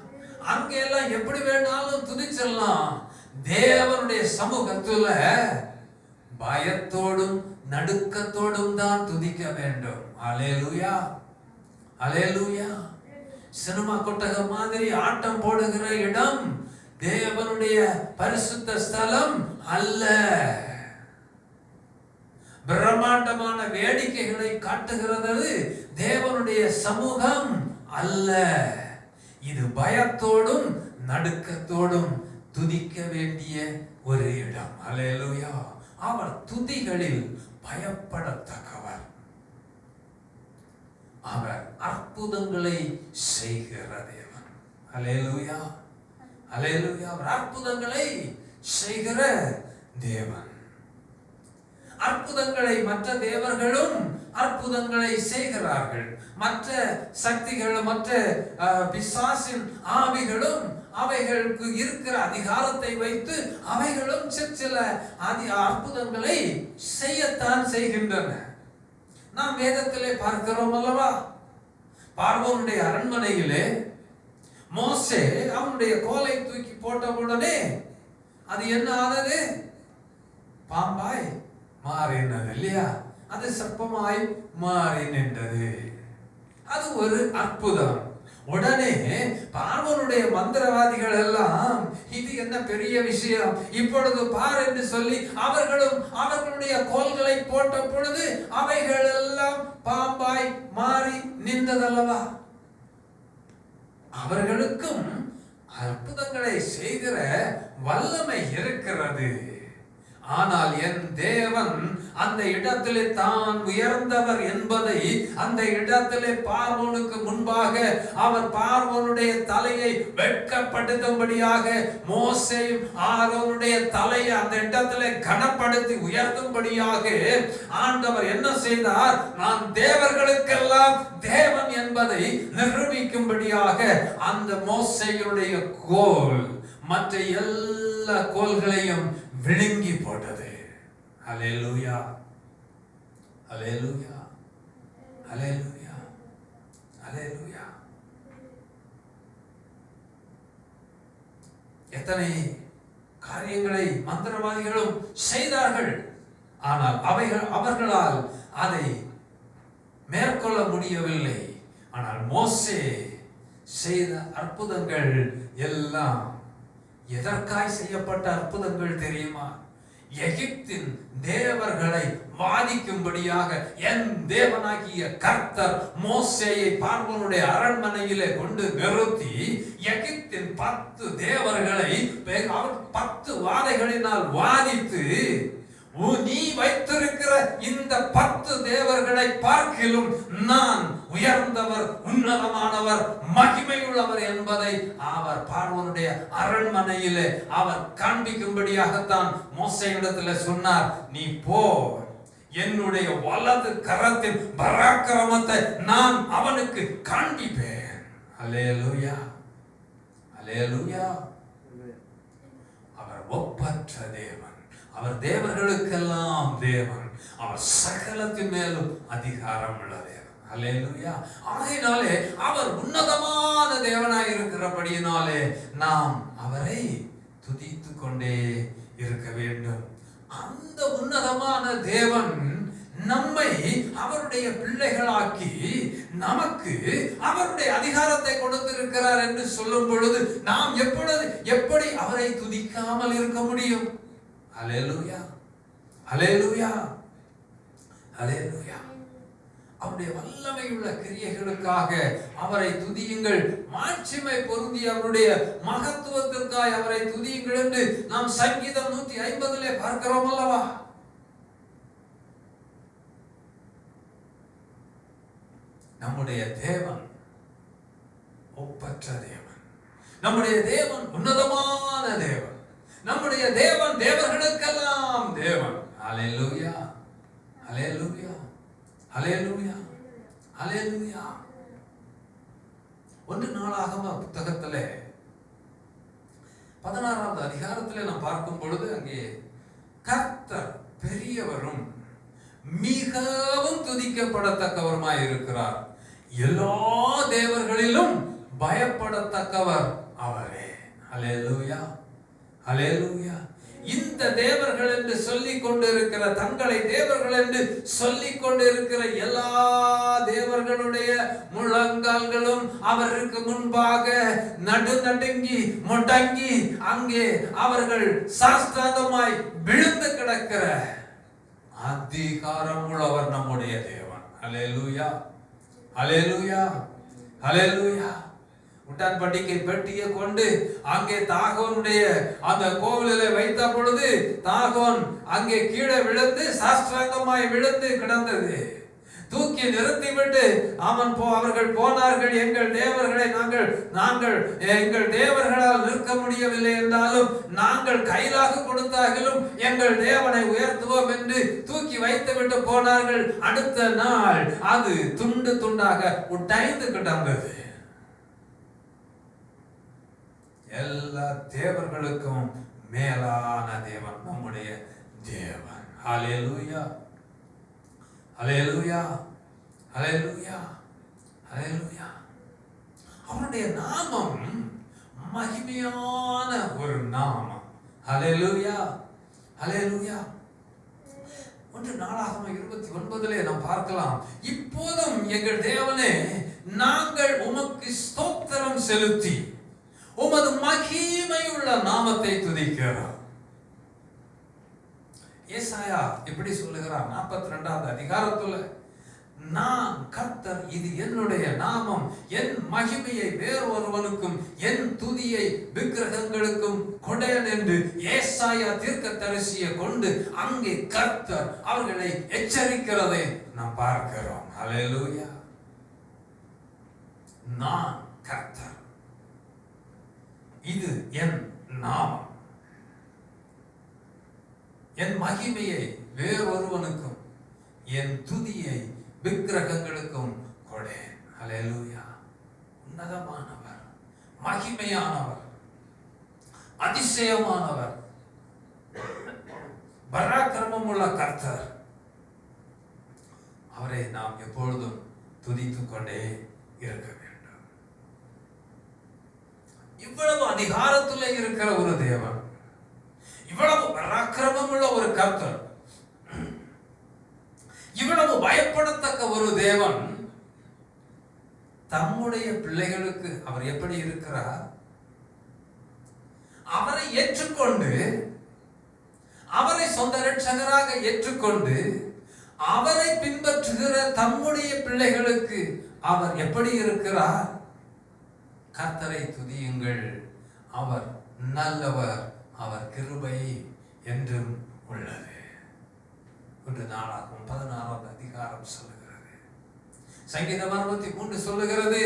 அங்கே எல்லாம் எப்படி வேணாலும் துதிச்சலாம். தேவனுடைய சமூகத்துல பயத்தோடும் நடுக்கத்தோடும் தான் துதிக்க வேண்டும். ஹல்லேலூயா, ஹல்லேலூயா. சினிமா கொட்டகம் மாதிரி ஆட்டம் போடுகிற இடம் தேவனுடைய பரிசுத்த ஸ்தலம் அல்ல. பிரம்மாண்டமான வேடிக்கைகளை காட்டுகிறது தேவனுடைய சமூகம் அல்ல. இது பயத்தோடும் நடுக்கத்தோடும் துதிக்க வேண்டிய ஒரு இடம். ஹல்லேலூயா. அவர் துதிகளில் பயப்படத்தக்கவர். அவர் அற்புதங்களை செய்கிற தேவன். ஹல்லேலூயா, ஹல்லேலூயா. அவர் அற்புதங்களை செய்கிற தேவன். அற்புதங்களை மற்ற தேவர்களும் அற்புதங்களை செய்கிறார்கள். மற்ற சக்திகள், மற்ற பிசாசின் ஆவிகளும் அவைகளுக்கு இருக்கிற அதிகாரத்தை வைத்து அவைகளும் சில அற்புதங்களை செய்யத்தான் செய்கின்றன. நாம் வேதத்திலே பார்க்கிறோம் அல்லவா? பார்வோனுடைய அரண்மனையிலே மோசே அவனுடைய கோலை தூக்கி போட்டவுடனே அது என்ன ஆனது? பாம்பாய் மாறினது இல்லையா? அது சர்ப்பமாய் மாறி நின்றது. அது ஒரு அற்புதம். உடனே பார்வோனுடைய மந்திரவாதிகள் எல்லாம் இது என்ன பெரிய விஷயம், இப்பொழுது பார் என்று சொல்லி அவர்களும் அவர்களுடைய கோல்களை போட்ட பொழுது அவைகள் எல்லாம் பாம்பாய் மாறி நின்றதல்லவா? அவர்களுக்கும் அற்புதங்களை செய்கிற வல்லமை இருக்கிறது. ஆனால் என் தேவன் அந்த இடத்திலே தான் உயர்ந்தவர் என்பதை அந்த இடத்திலே பார்வோனுக்கு முன்பாக அவர் பார்வோனுடைய தலையை வெட்கப்படுத்தும்படியாக மோசேயும் ஆரோனுடைய தலையை அந்த இடத்திலே கனப்படுத்தி உயர்த்தும்படியாக ஆண்டவர் என்ன செய்தார்? நான் தேவர்களுக்கெல்லாம் தேவன் என்பதை நிரூபிக்கும்படியாக அந்த மோசேயுடைய கோல் மற்ற எல்லா கோல்களையும் விழுங்கி போட்டது. ஹல்லேலூயா, ஹல்லேலூயா, ஹல்லேலூயா, ஹல்லேலூயா. எத்தனை காரியங்களை மந்திரவாதிகளும் செய்தார்கள். ஆனால் அவர்களால் அதை மேற்கொள்ள முடியவில்லை. ஆனால் மோசே செய்த அற்புதங்கள் எல்லாம் எதற்காய் செய்யப்பட்ட அற்புதங்கள் தெரியுமா? எகிப்தின் தேவர்களை வாதிக்கும்படியாக என் தேவனாகிய கர்த்தர் மோசேயை பார்வோனுடைய அரண்மனையிலே கொண்டு நிறுத்தி எகிப்தின் 10 தேவர்களை 10 வாதைகளினால் வாதித்து, நீ வைத்திருக்கிற இந்த 10 தேவர்களை பார்க்கிலும் நான் உயர்ந்தவர், உன்னதமானவர், மகிமையுள்ளவர் என்பதை அவர் பார்வோனுடைய அரண்மனையிலே அவர் காண்பிக்கும்படியாகத்தான் மோசேயிடத்தில் சொன்னார். நீ போ, என்னுடைய வலது கரத்தின் பராக்கிரமத்தை நான் அவனுக்கு காண்பிப்பேன். அல்லேலூயா, அல்லேலூயா. அவர் ஒப்பற்ற தேவன், அவர் தேவர்களுக்கெல்லாம் தேவன், அவர் சகலத்தின் மேலும் அதிகாரம் உள்ள தேவன். அல்லேலூயா. ஆகையினாலே அவர் உன்னதமான தேவனாய் இருக்கிறபடியினாலே நாம் அவரை துதித்து கொண்டே இருக்க வேண்டும். அந்த உன்னதமான தேவன் நம்மை அவருடைய பிள்ளைகளாக்கி நமக்கு அவருடைய அதிகாரத்தை கொடுத்திருக்கிறார் என்று சொல்லும் பொழுது நாம் எப்படி அவரை துதிக்காமல் இருக்க முடியும்? அல்லேலூயா, அல்லேலூயா, அல்லேலூயா. அவருடைய வல்லமையுள்ள கிரியைகளுக்காக அவரை துதியுங்கள், மாட்சிமை பொருந்தி அவருடைய மகத்துவத்திற்காக அவரை துதியுங்கள் என்று நாம் சங்கீதம் 150 பார்க்கிறோம் அல்லவா? நம்முடைய தேவன் ஒப்பற்ற தேவன், நம்முடைய தேவன் உன்னதமான தேவன், நம்முடைய தேவன் தேவர்களுக்கெல்லாம் தேவன். அல்லேலூயா, அல்லேலூயா, அல்லேலூயா, அல்லேலூயா. 1 நாளாகம புத்தகத்திலே 16வது அதிகாரத்திலே நாம் பார்க்கும் பொழுது அங்கே கர்த்தர் பெரியவரும் மிகவும் துதிக்கப்படத்தக்கவருமாய் இருக்கிறார், எல்லா தேவர்களிலும் பயப்படத்தக்கவர் அவரே. அல்லேலூயா, அல்லேலூயா. இந்த தேவர்கள் என்று சொல்லிக் கொண்டிருக்கிற, தங்களை தேவர்கள் என்று சொல்லிக் கொண்டிருக்கிற எல்லா தேவர்களுடைய முழங்கால்களும் அவருக்கு முன்பாக நடுநடுங்கி முடங்கி அங்கே அவர்கள் சாஷ்டாங்கமாய் விழுந்து கிடக்கிற அதிகாரம் உள்ளவர் நம்முடைய தேவன். அல்லேலூயா, அல்லேலூயா, அல்லேலூயா. உட்டான்பட்டிக்கை பெட்டியை கொண்டு அங்கே தாகோனுடைய அந்த கோவிலிலே வைத்த பொழுது தாகோன் அங்கே கீழே விழுந்து சாஷ்டாங்கமாய் விழுந்து கிடந்தது. தூக்கி நிறுத்திவிட்டு அவர்கள் போனார்கள். எங்கள் தேவர்களை நாங்கள் எங்கள் தேவர்களால் நிற்க முடியவில்லை என்றாலும் நாங்கள் கையிலாக கொடுத்தாலும் எங்கள் தேவனை உயர்த்துவோம் என்று தூக்கி வைத்துவிட்டு போனார்கள். அடுத்த நாள் அது துண்டு துண்டாக உடைந்து கிடந்தது. எல்லா தேவர்களுக்கும் மேலான தேவன் நம்முடைய தேவன். ஹல்லேலூயா, ஹல்லேலூயா, ஹல்லேலூயா, ஹல்லேலூயா. அவருடைய நாமம் மகிமையான ஒரு நாமம். ஹல்லேலூயா, ஹல்லேலூயா. 1 நாளாகம 29 நாம் பார்க்கலாம். இப்போதும் எங்கள் தேவனே, நாங்கள் உமக்கு ஸ்தோத்திரம் செலுத்தி உமது மகிமையுள்ள நாமத்தை துதிக்கிறோம். ஏசாயா இப்படி சொல்லுகிறார் 42வது அதிகாரத்துல, நான் கர்த்தர், இது என்னுடைய நாமம், என் மகிமையை வேறொருவனுக்கும் என் துதியை விக்கிரகங்களுக்கும் கொடேன் என்று ஏசாயா தீர்க்கதரிசியை கொண்டு அங்கே கர்த்தர் அவர்களை எச்சரிக்கிறதை நாம் பார்க்கிறோம். ஹல்லேலூயா. நான் கர்த்தர், இது என் நாமம், என் மகிமையை வேறொருவனுக்கும் என் துதியை விக்கிரகங்களுக்கும் கொடேன். ஹல்லேலூயா. உன்னதமானவர், மகிமையானவர், அதிசயமானவர், பராக்கிரமம் உள்ள கர்த்தர். அவரை நாம் எப்பொழுதும் துதித்துக் கொண்டே இருக்க வேண்டும். இவ்வளவு அதிகாரத்திலே இருக்கிற ஒரு தேவன், இவ்வளவு பராக்கிரமம் உள்ள ஒரு கர்த்தர், இவ்வளவு பயப்படத்தக்க ஒரு தேவன், தம்முடைய பிள்ளைகளுக்கு அவர் எப்படி இருக்கிறார்? அவரை ஏற்றுக்கொண்டு, அவரை சொந்த இரட்சகராக ஏற்றுக்கொண்டு அவரை பின்பற்றுகிற தம்முடைய பிள்ளைகளுக்கு அவர் எப்படி இருக்கிறார்? கர்த்தரை துதியுங்கள், அவர் நல்லவர், அவர் கிருபை என்றும் உள்ளது. 1 நாளாகும் 16 அதிகாரம் சொல்லுகிறது. சங்கீதம் 63 சொல்லுகிறது,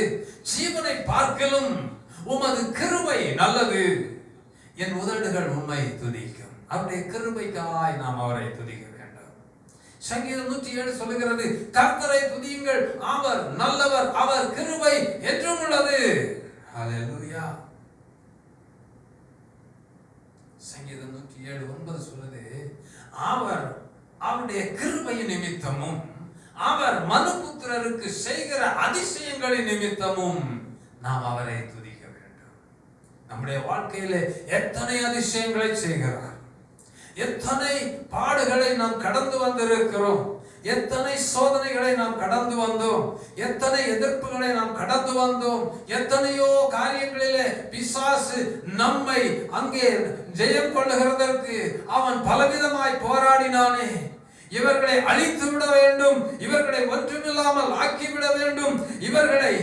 ஜீவனை பார்க்கலும் உமது கிருபை நல்லது, என் உதடுகள் உம்மை துதிக்கும். அவருடைய கிருபைக்காய் நாம் அவரை துதிக்க வேண்டும். சங்கீதம் 107 சொல்லுகிறது, கர்த்தரை துதியுங்கள், அவர் நல்லவர், அவர் கிருபை என்றும் உள்ளது. ஹல்லேலூயா. சங்கீதம் 107:9 சொல்லுது, அவர் அவருடைய கிருபையின் நிமித்தமும் அவர் மனுபுத்திரருக்கு செய்கிற அதிசயங்களின் நிமித்தமும் நாம் அவரை துதிக்க வேண்டும். நம்முடைய வாழ்க்கையிலே எத்தனை அதிசயங்களை செய்கிறார், எத்தனை பாடுகளை நாம் கடந்து வந்திருக்கிறோம், எத்தனை சோதனைகளை நாம் கடந்து வந்தோம், எத்தனை எதிர்ப்புகளை நாம் கடந்து வந்தோம், எத்தனையோ காரியங்களிலே பிசாசு நம்மை அங்கே ஜெயம் கொள்ளுகிறதற்கு அவன் பலவிதமாய் போராடினானே. இவர்களை அழித்து விட வேண்டும், இவர்களை ஒன்றுமில்லாமல் ஆக்கிவிட வேண்டும், இவர்களை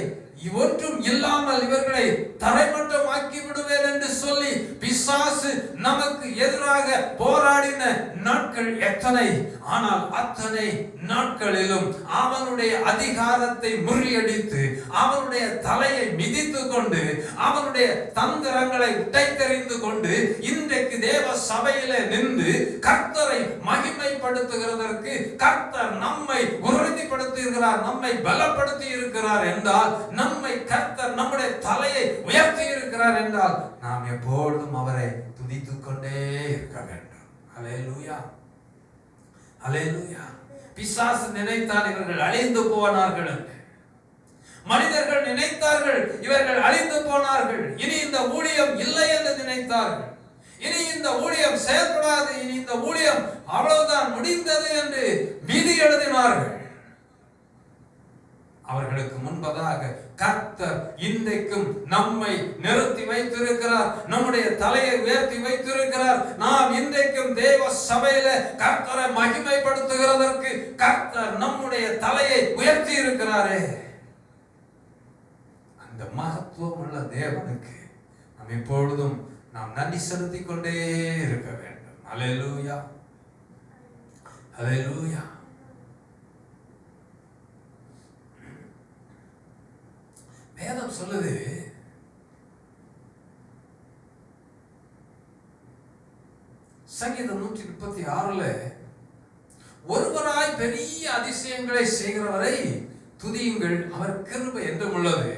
ஒன்றும் இல்லாமல் இவர்களை தரைமட்டம் ஆக்கி விடுவேன் என்று சொல்லி பிசாசு நமக்கு எதிராக போராடின நாட்கள் எத்தனை. ஆனால் அத்தனை நாட்களிலும் அவனுடைய அதிகாரத்தை முறியடித்து அவனுடைய தலையை மிதித்து கொண்டு அவனுடைய தந்திரங்களை உடைத்தெறிந்து கொண்டு இன்றைக்கு தேவ சபையிலே நின்று கர்த்தரை மகிமைப்படுத்துகிறதற்கு கர்த்தர் நம்மை உறுதிப்படுத்துகிறார், நம்மை பலப்படுத்தி இருக்கிறார் என்றால், நம்மை கர்த்தர் நம்முடைய தலையை உயர்த்தி இருக்கிறார் என்றால், நாம் எப்பொழுதும் அவரை துதித்துக் கொண்டே இருக்க வேண்டும். ஹல்லேலூயா, ஹல்லேலூயா. பிசாசு நினைத்தான் இவர்கள் அழிந்து போனார்கள் என்று. மனிதர்கள் நினைத்தார்கள் இவர்கள் அழிந்து போனார்கள், இனி இந்த ஊழியம் இல்லை என்று நினைத்தார்கள். இனி இந்த ஊழியம் செயல்படாது, இனி இந்த ஊழியம் அவ்வளவுதான் முடிந்தது என்று விதி எழுதினார்கள். அவர்களுக்கு முன்பதாக கர்த்தர் இன்றைக்கும் நம்மை நிறுத்தி வைத்திருக்கிறார், நம்முடைய தலையை உயர்த்தி வைத்திருக்கிறார். நாம் இன்றைக்கும் தேவ சபையில கர்த்தரை மகிமைப்படுத்துகிறதற்கு கர்த்தர் நம்முடைய தலையை உயர்த்தி இருக்கிறாரே. அந்த மகத்துவம் உள்ள தேவனுக்கு நாம் எப்பொழுதும் நாம் நன்றி செலுத்திக் கொண்டே இருக்க வேண்டும். ஹல்லேலூயா, ஹல்லேலூயா. வேதம் சொல்லுது, சங்கீதம் 136 ஒருவராய் பெரிய அதிசயங்களை செய்கிறவரை துதியுங்கள், அவர் கிருபை என்றும் உள்ளது.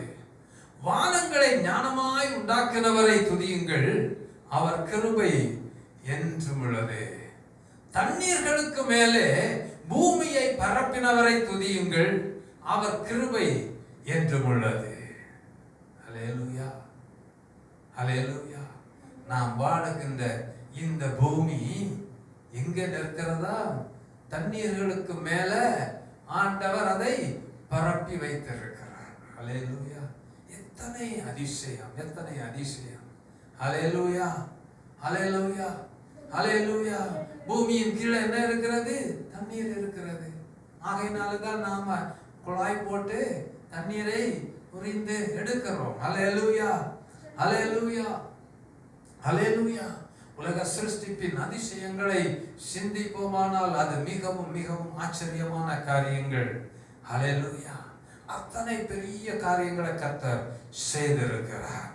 வானங்களை ஞானமாய் உண்டாக்கினவரை துதியுங்கள், அவர் கிருபை என்றும் உள்ளது. தண்ணீர்களுக்கு மேலே பூமியை பரப்பினவரை துதியுங்கள், அவர் கிருபை என்றும் உள்ளது. ஹல்லேலூயா, ஹல்லேலூயா. நாம் வாழுகின்ற இந்த பூமி எங்கே நிற்கிறதா? தண்ணீர்களுக்கு மேல ஆண்டவர் அதை பரப்பி வைத்திருக்கிறார். ஹல்லேலூயா. எத்தனை அதிசயம், எத்தனை அதிசயம். ஹல்லேலூயா, ஹல்லேலூயா, ஹல்லேலூயா. பூமியின் கீழே என்ன இருக்கிறது? தண்ணீர் இருக்கிறது. ஆகையினால்தான் நாம குழாய் போட்டு தண்ணீரை உறிந்து எடுக்கிறோம். ஹல்லேலூயா, ஹல்லேலூயா, ஹல்லேலூயா. உலக சிருஷ்டிப்பின் அதிசயங்களை சிந்திப்போமானால் அது மிகவும் மிகவும் ஆச்சரியமான காரியங்கள். ஹல்லேலூயா. அத்தனை பெரிய காரியங்களை கர்த்தர் செய்திருக்கிறார்.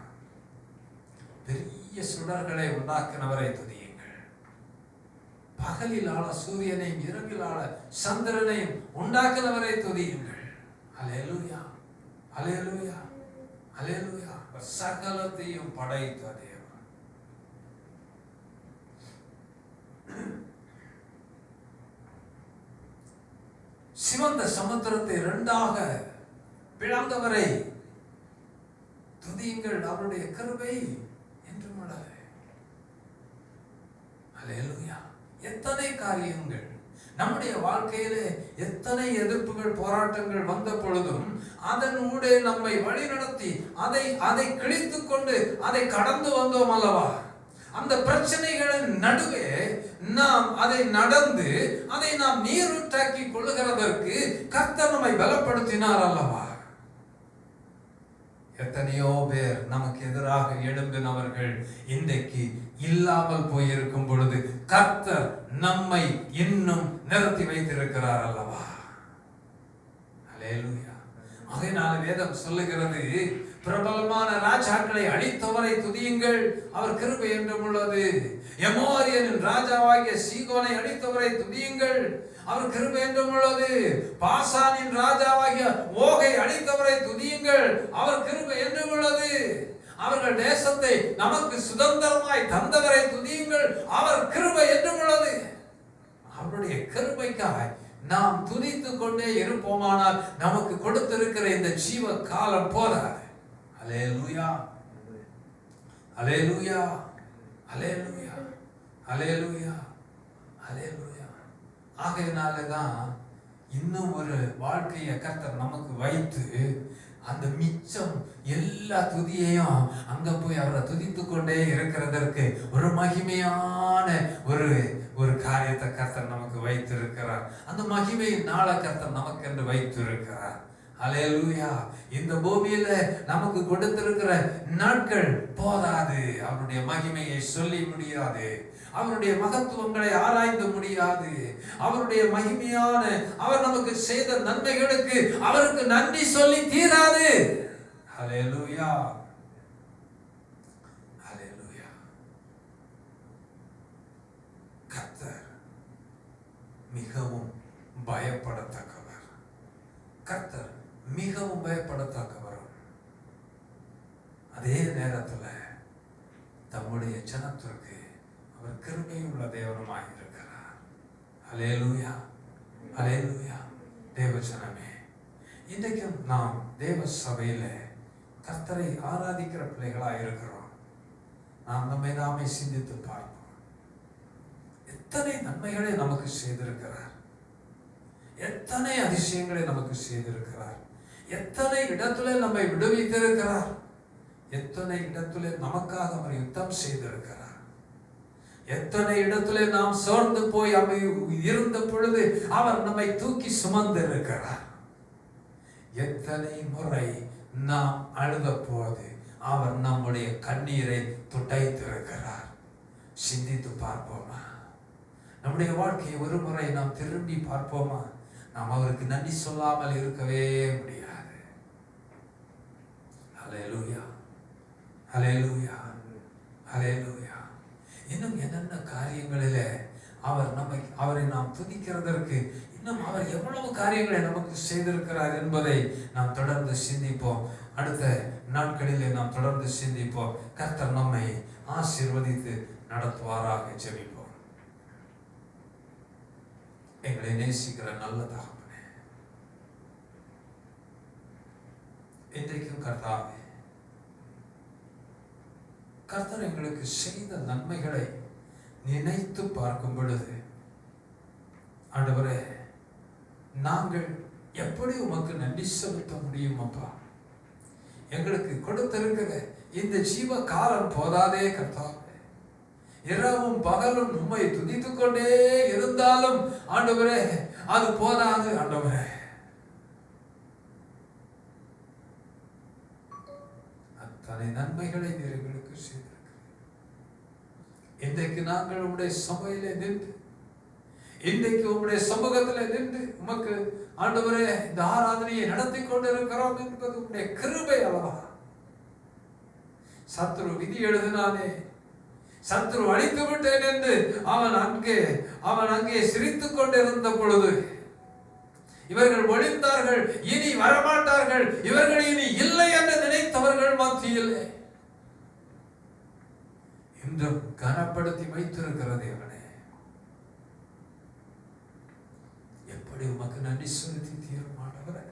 பெரிய சுடர்களை உண்டாக்கினவரை துதியுங்கள். பகலில் ஆள சூரியனையும் இரவில் ஆள சந்திரனையும் உண்டாக்கினவரை துதியுங்கள். ஹல்லேலூயா, ஹல்லேலூயா, ஹல்லேலூயா. சகலத்தையும் படைத்த தேவன். சிவந்த சமுத்திரத்தை இரண்டாக பிளந்தவரை துதியுங்கள். அவருடைய கிருபை என்றும் உள்ளது. ஹல்லேலூயா. எத்தனை காரியங்கள் நம்முடைய வாழ்க்கையிலே, எத்தனை எதிர்ப்புகள் போராட்டங்கள் வந்த பொழுதும் அதனூடே நம்மை வழிநடத்தி அதை கிழித்துக் கொண்டு அதை கடந்து வந்தோம் அல்லவா? அந்த பிரச்சனைகளின் நடுவே நாம் அதை நடந்து அதை நாம் நீரூற்றாக்கி கொள்ளுகிறதற்கு கர்த்தர் நம்மை பலப்படுத்தினார் அல்லவா? எத்தனையோ பேர் நமக்கு எதிராக எழும்பினவர்கள் இன்றைக்கு இல்லாமல் போயிருக்கும் பொழுது கர்த்தர் நம்மை இன்னும் நிறுத்தி வைத்திருக்கிறார் அல்லவா? ஹல்லேலூயா. அதனால வேதம் சொல்லுகிறது, பிரபலமான ராஜாக்களை அழித்தவரை துதியுங்கள், அவர் கிருபை என்றும் உள்ளது. எமோரியனின் ராஜாவாகிய சீகோனை அழித்தவரை துதியுங்கள், அவர் கிருபை என்றும் உள்ளது. பாசானின் ராஜாவாகிய ஓகை அழித்தவரை துதியுங்கள், அவர் கிருபை என்றும் உள்ளது. அவர்கள் தேசத்தை நமக்கு சுதந்திரமாய் தந்தவரை துதியுங்கள், அவர் கிருபை என்றும் உள்ளது. அவருடைய கிருபைக்காய் நாம் துதித்துக் கொண்டே இருப்போமானால் நமக்கு கொடுத்திருக்கிற இந்த ஜீவ காலம் போதாது. ஹல்லேலூயா, ஹல்லேலூயா, ஹல்லேலூயா, ஹல்லேலூயா, ஹல்லேலூயா. ஆகையினாலதான் இன்னும் ஒரு வாழ்க்கையை கர்த்தர் நமக்கு வைத்து அந்த மிச்சம் எல்லா துதியையும் அங்க போய் அவரை துதித்து கொண்டே இருக்கிறதற்கு ஒரு மகிமையான ஒரு காரியத்தை கர்த்தர் நமக்கு வைத்திருக்கிறார். அந்த மகிமையின் நாளை கர்த்தர் நமக்கு என்று வைத்திருக்கிறார். ஹல்லேலூயா. இந்த பூமியில நமக்கு கொடுத்திருக்கிற நாட்கள் போதாது. அவருடைய மகிமையை சொல்லி முடியாது, அவருடைய மகத்துவங்களை ஆராய்ந்து முடியாது. அவருடைய மகிமையான அவர் நமக்கு செய்த நன்மைகளுக்கு அவருக்கு நன்றி சொல்லி தீராது. ஹல்லேலூயா, ஹல்லேலூயா. கர்த்தர் மிகவும் பயப்படத்தக்கவர். கர்த்தர் மிகவும் பயப்படத்தக்கவர். அதே நேரத்தில் தம்முடைய ஜனத்திற்கு அவர் கிருபையுள்ள தேவனுமாய் இருக்கிறார். ஹல்லேலூயா, ஹல்லேலூயா. தேவஜனமே, இன்றைக்கும் நாம் தேவ சபையில கர்த்தரை ஆராதிக்கிற பிள்ளைகளாய் இருக்கிறோம். நாம் நம்மை நாமே சிந்தித்து பார்ப்போம். எத்தனை நன்மைகளை நமக்கு செய்திருக்கிறார், எத்தனை அதிசயங்களை நமக்கு செய்திருக்கிறார், எத்தனை இடத்துல நம்மை விடுவித்திருக்கிறார், எத்தனை இடத்துல நமக்காக அவர் யுத்தம் செய்திருக்கிறார், எத்தனை இடத்துல நாம் சோர்ந்து போய் இருந்த பொழுது அவர் நம்மை தூக்கி சுமந்து இருக்கிறார். எத்தனை முறை நாம் அழுத போது அவர் நம்முடைய கண்ணீரை துடைத்திருக்கிறார். சிந்தித்து பார்ப்போமா? நம்முடைய வாழ்க்கையை ஒரு முறை நாம் திரும்பி பார்ப்போமா? நாம் அவருக்கு நன்றி சொல்லாமல் இருக்கவே முடியாது. ஹல்லேலூயா, ஹல்லேலூயா, ஹல்லேலூயா. இன்னும் என்னென்ன காரியங்களில அவரை நாம் துதிக்கிறதற்கு இன்னும் அவர் எவ்வளவு காரியங்களை நமக்கு செய்திருக்கிறார் என்பதை நாம் தொடர்ந்து சிந்திப்போம். அடுத்த நாட்களிலே நாம் தொடர்ந்து சிந்திப்போம். கர்த்தர் நம்மை ஆசீர்வதித்து நடத்துவாராக. ஜெபிப்போம். எங்களை நேசிக்கிற நல்ல தகப்பனே, இன்றைக்கும் கர்த்தாவே, கர்த்தர் எங்களுக்கு செய்த நன்மைகளை நினைத்து பார்க்கும் பொழுது ஆண்டவரே, நாங்கள் எப்படி உமக்கு நன்றி செலுத்த முடியும்? அப்பா, எங்களுக்கு கொடுத்திருக்கிற இந்த ஜீவ காலம் போதாதே கர்த்தாவே. இரவும் பகலும் உம்மை துதித்துக் கொண்டே இருந்தாலும் ஆண்டவரே அது போதாது. ஆண்டவரே, நன்மைகளை நீர் எங்களுக்கு செய்திருக்கிறீர். இன்றைக்கு நாங்கள் உம்முடைய சபையிலே நின்று, இன்றைக்கு உம்முடைய சமூகத்திலே நின்று உமக்கு ஆண்டவரே இந்த ஆராதனையை நடத்தி கொண்டிருக்கிறோம் என்பது உம்முடைய கிருபை அல்லவா? சத்துரு விதி எழுதினானே, சத்துரு அழித்து விட்டேன் என்று அவன் அங்கே சிரித்துக் கொண்டிருந்த பொழுது, இவர்கள் ஒழித்தார்கள், இனி வரமாட்டார்கள், இவர்கள் இனி இல்லை என்று நினைத்தவர்கள் மத்தியில் இன்றும் கனப்படுத்தி வைத்திருக்கிற தேவனே, எப்படி உமக்கு நன்றி செலுத்தி தீர்மானவரே.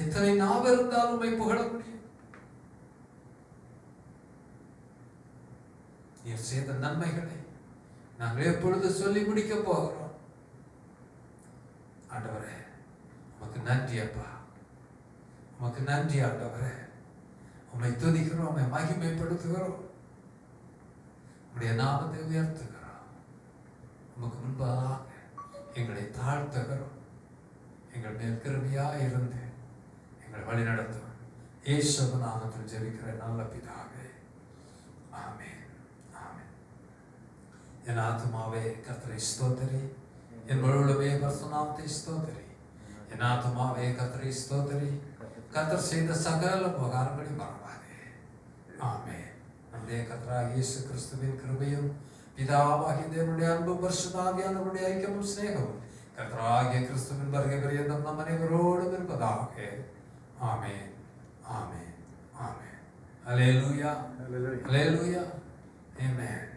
எத்தனை நாவ இருந்தாலும் உம்மை புகழ முடியும். நீர் செய்த நன்மைகளை நாங்கள் எப்பொழுது சொல்லி முடிக்க போகிறோம்? ஆண்டவரே உமக்கு நன்றி அப்பா, உமக்கு நன்றி ஆண்டவரே. உம்மை துதிக்கிறோம், உம்மை மகிமைப்படுத்துகிறோம், உம்முடைய நாமத்தை உயர்த்துகிறோம். உமக்கு முன்பாக எங்களை தாழ்த்துகிறோம். எங்கள் மேல் கிருபையாய் இருந்து எங்களை வழி நடத்தும் இயேசு நாமத்தில் ஜெபிக்கிற நல்ல பிதாவே, ஆமென். ஆமென். என் ஆத்துமாவே கர்த்தரை ஸ்தோத்திரி, என் முழுவதுமே பரிசுத்த நாமத்தை ஸ்தோத்திரி. என் ஆத்துமாவே கர்த்தரை ஸ்தோத்திரி, கர்த்தர் செய்த சகல உபகாரங்களை மறவாதே. ஆமென். நம்முடைய கர்த்தராகிய இயேசு கிறிஸ்துவின் கிருபையும் பிதாவாகிய தேவனுடைய அன்பும் பரிசுத்தாவியானவருடைய ஐக்கியமும் சிநேகமும் கர்த்தராகிய கிறிஸ்துவின் வருகை பரியந்தம் நம் அனைவரோடும் இருப்பதாக. ஆமென். ஆமென். ஆமென். அல்லேலூயா. அல்லேலூயா. ஆமென்.